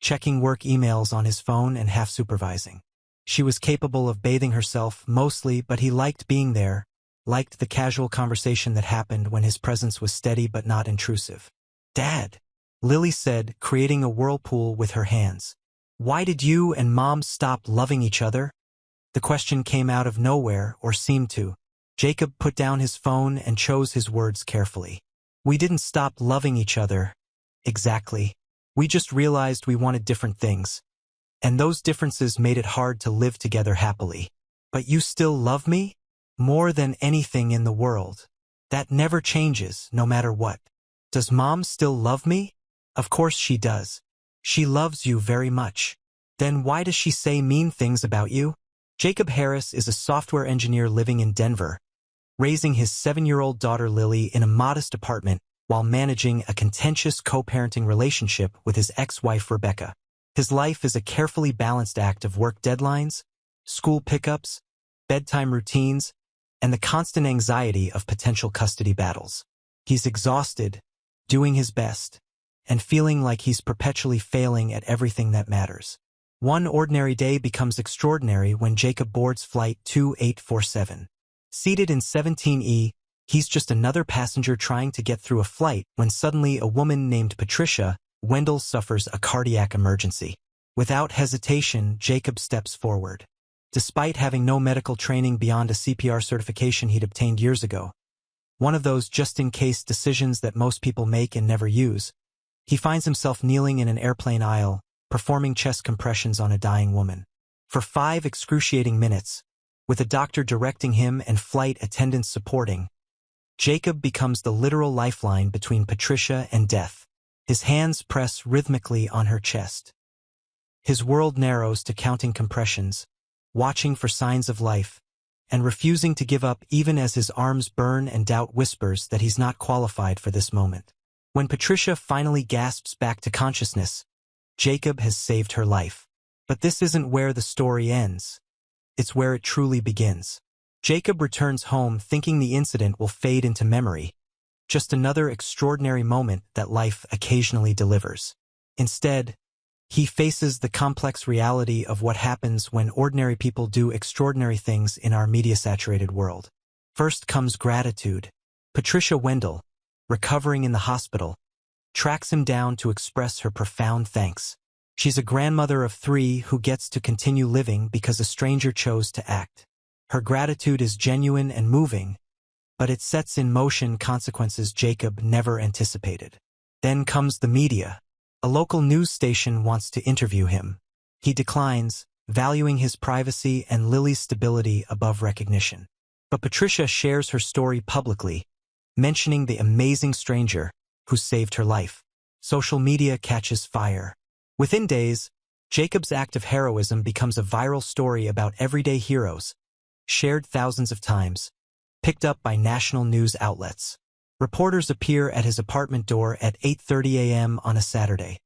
checking work emails on his phone and half supervising. She was capable of bathing herself mostly, but he liked being there, liked the casual conversation that happened when his presence was steady but not intrusive. "Dad," Lily said, creating a whirlpool with her hands. "Why did you and Mom stop loving each other?" The question came out of nowhere, or seemed to. Jacob put down his phone and chose his words carefully. "We didn't stop loving each other. Exactly. We just realized we wanted different things. And those differences made it hard to live together happily. But you still love me? More than anything in the world. That never changes, no matter what. Does Mom still love me? Of course she does. She loves you very much. Then why does she say mean things about you?" Jacob Harris is a software engineer living in Denver, raising his 7-year-old daughter Lily in a modest apartment while managing a contentious co-parenting relationship with his ex-wife Rebecca. His life is a carefully balanced act of work deadlines, school pickups, bedtime routines, and the constant anxiety of potential custody battles. He's exhausted, doing his best, and feeling like he's perpetually failing at everything that matters. One ordinary day becomes extraordinary when Jacob boards Flight 2847. Seated in 17E, he's just another passenger trying to get through a flight when suddenly a woman named Patricia Wendell suffers a cardiac emergency. Without hesitation, Jacob steps forward. Despite having no medical training beyond a CPR certification he'd obtained years ago, one of those just-in-case decisions that most people make and never use, he finds himself kneeling in an airplane aisle, performing chest compressions on a dying woman. For 5 excruciating minutes, With a doctor directing him and flight attendants supporting, Jacob becomes the literal lifeline between Patricia and death. His hands press rhythmically on her chest. His world narrows to counting compressions, watching for signs of life, and refusing to give up even as his arms burn and doubt whispers that he's not qualified for this moment. When Patricia finally gasps back to consciousness, Jacob has saved her life. But this isn't where the story ends. It's where it truly begins. Jacob returns home thinking the incident will fade into memory, just another extraordinary moment that life occasionally delivers. Instead, he faces the complex reality of what happens when ordinary people do extraordinary things in our media-saturated world. First comes gratitude. Patricia Wendell, recovering in the hospital, tracks him down to express her profound thanks. She's a grandmother of 3 who gets to continue living because a stranger chose to act. Her gratitude is genuine and moving, but it sets in motion consequences Jacob never anticipated. Then comes the media. A local news station wants to interview him. He declines, valuing his privacy and Lily's stability above recognition. But Patricia shares her story publicly, mentioning the amazing stranger who saved her life. Social media catches fire. Within days, Jacob's act of heroism becomes a viral story about everyday heroes, shared thousands of times, picked up by national news outlets. Reporters appear at his apartment door at 8:30 a.m. on a Saturday,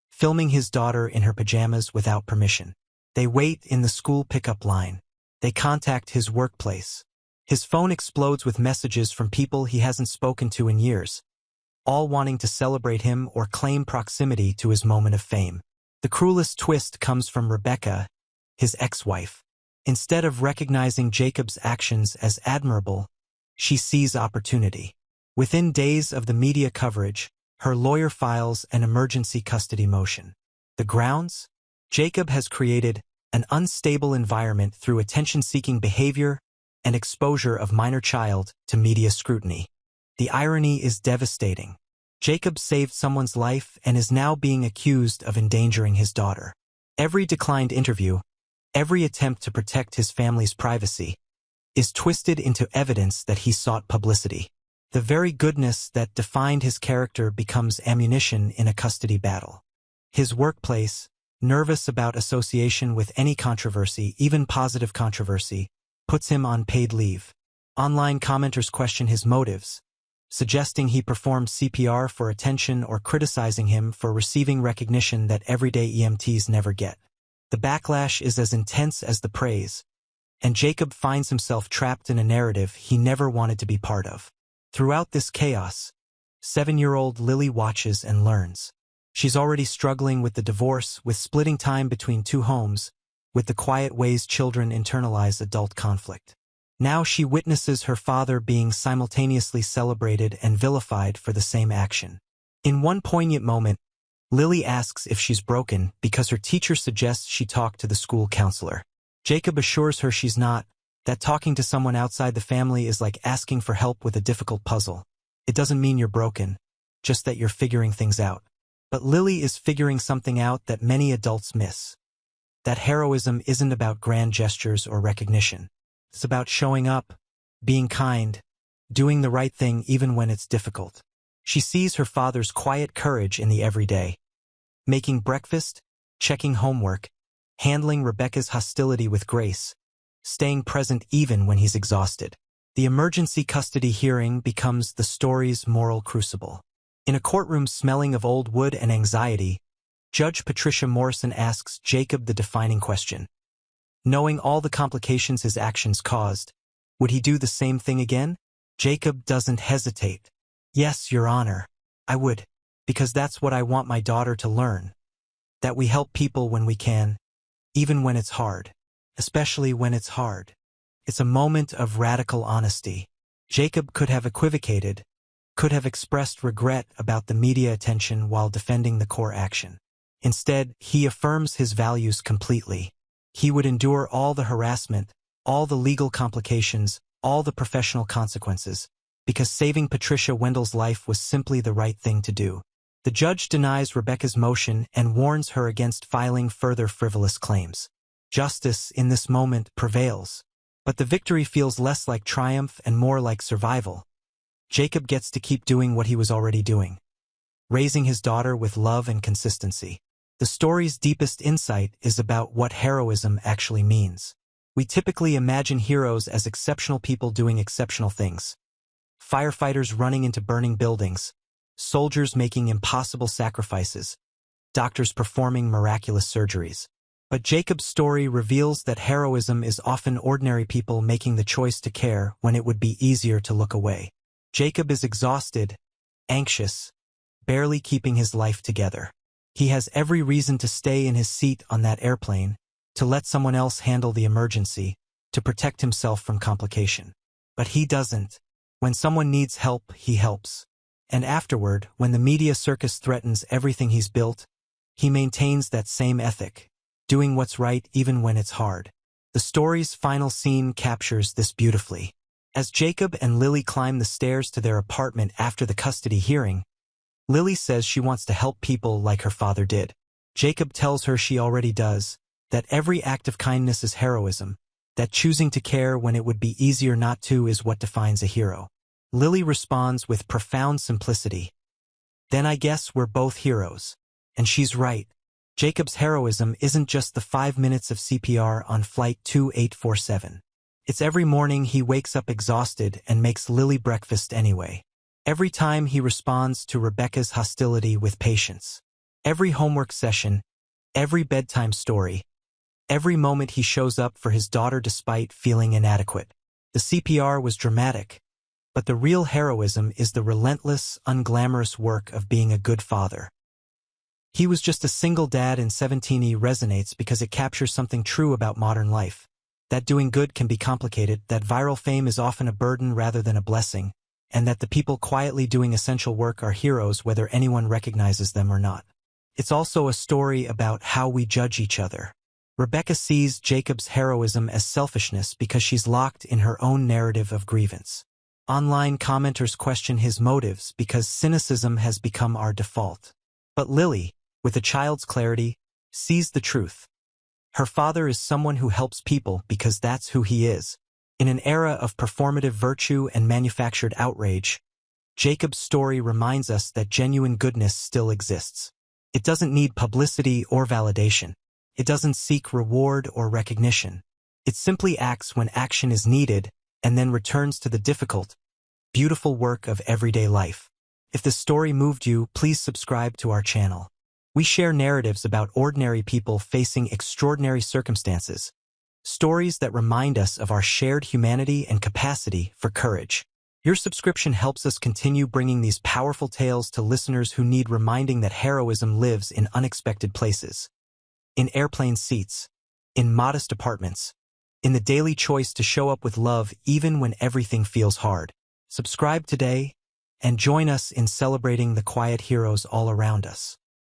filming his daughter in her pajamas without permission. They wait in the school pickup line. They contact his workplace. His phone explodes with messages from people he hasn't spoken to in years, all wanting to celebrate him or claim proximity to his moment of fame. The cruelest twist comes from Rebecca, his ex-wife. Instead of recognizing Jacob's actions as admirable, she sees opportunity. Within days of the media coverage, her lawyer files an emergency custody motion. The grounds? Jacob has created an unstable environment through attention-seeking behavior and exposure of minor child to media scrutiny. The irony is devastating. Jacob saved someone's life and is now being accused of endangering his daughter. Every declined interview, every attempt to protect his family's privacy, is twisted into evidence that he sought publicity. The very goodness that defined his character becomes ammunition in a custody battle. His workplace, nervous about association with any controversy, even positive controversy, puts him on paid leave. Online commenters question his motives, suggesting he performed CPR for attention or criticizing him for receiving recognition that everyday EMTs never get. The backlash is as intense as the praise, and Jacob finds himself trapped in a narrative he never wanted to be part of. Throughout this chaos, 7-year-old Lily watches and learns. She's already struggling with the divorce, with splitting time between 2 homes, with the quiet ways children internalize adult conflict. Now she witnesses her father being simultaneously celebrated and vilified for the same action. In one poignant moment, Lily asks if she's broken because her teacher suggests she talk to the school counselor. Jacob assures her she's not, that talking to someone outside the family is like asking for help with a difficult puzzle. It doesn't mean you're broken, just that you're figuring things out. But Lily is figuring something out that many adults miss. That heroism isn't about grand gestures or recognition. It's about showing up, being kind, doing the right thing even when it's difficult. She sees her father's quiet courage in the everyday. Making breakfast, checking homework, handling Rebecca's hostility with grace, staying present even when he's exhausted. The emergency custody hearing becomes the story's moral crucible. In a courtroom smelling of old wood and anxiety, Judge Patricia Morrison asks Jacob the defining question. Knowing all the complications his actions caused, would he do the same thing again? Jacob doesn't hesitate. Yes, Your Honor, I would, because that's what I want my daughter to learn. That we help people when we can, even when it's hard. Especially when it's hard. It's a moment of radical honesty. Jacob could have equivocated, could have expressed regret about the media attention while defending the core action. Instead, he affirms his values completely. He would endure all the harassment, all the legal complications, all the professional consequences, because saving Patricia Wendell's life was simply the right thing to do. The judge denies Rebecca's motion and warns her against filing further frivolous claims. Justice in this moment prevails. But the victory feels less like triumph and more like survival. Jacob gets to keep doing what he was already doing, raising his daughter with love and consistency. The story's deepest insight is about what heroism actually means. We typically imagine heroes as exceptional people doing exceptional things. Firefighters running into burning buildings, soldiers making impossible sacrifices, doctors performing miraculous surgeries. But Jacob's story reveals that heroism is often ordinary people making the choice to care when it would be easier to look away. Jacob is exhausted, anxious, barely keeping his life together. He has every reason to stay in his seat on that airplane, to let someone else handle the emergency, to protect himself from complication. But he doesn't. When someone needs help, he helps. And afterward, when the media circus threatens everything he's built, he maintains that same ethic, doing what's right even when it's hard. The story's final scene captures this beautifully. As Jacob and Lily climb the stairs to their apartment after the custody hearing, Lily says she wants to help people like her father did. Jacob tells her she already does, that every act of kindness is heroism, that choosing to care when it would be easier not to is what defines a hero. Lily responds with profound simplicity. Then I guess we're both heroes. And she's right. Jacob's heroism isn't just the 5 minutes of CPR on Flight 2847. It's every morning he wakes up exhausted and makes Lily breakfast anyway. Every time he responds to Rebecca's hostility with patience. Every homework session, every bedtime story, every moment he shows up for his daughter despite feeling inadequate. The CPR was dramatic, but the real heroism is the relentless, unglamorous work of being a good father. He was just a single dad in 17E resonates because it captures something true about modern life. That doing good can be complicated, that viral fame is often a burden rather than a blessing, and that the people quietly doing essential work are heroes whether anyone recognizes them or not. It's also a story about how we judge each other. Rebecca sees Jacob's heroism as selfishness because she's locked in her own narrative of grievance. Online commenters question his motives because cynicism has become our default. But Lily, with a child's clarity, sees the truth. Her father is someone who helps people because that's who he is. In an era of performative virtue and manufactured outrage, Jacob's story reminds us that genuine goodness still exists. It doesn't need publicity or validation. It doesn't seek reward or recognition. It simply acts when action is needed and then returns to the difficult, beautiful work of everyday life. If this story moved you, please subscribe to our channel. We share narratives about ordinary people facing extraordinary circumstances, stories that remind us of our shared humanity and capacity for courage. Your subscription helps us continue bringing these powerful tales to listeners who need reminding that heroism lives in unexpected places. In airplane seats, in modest apartments, in the daily choice to show up with love even when everything feels hard. Subscribe today and join us in celebrating the quiet heroes all around us.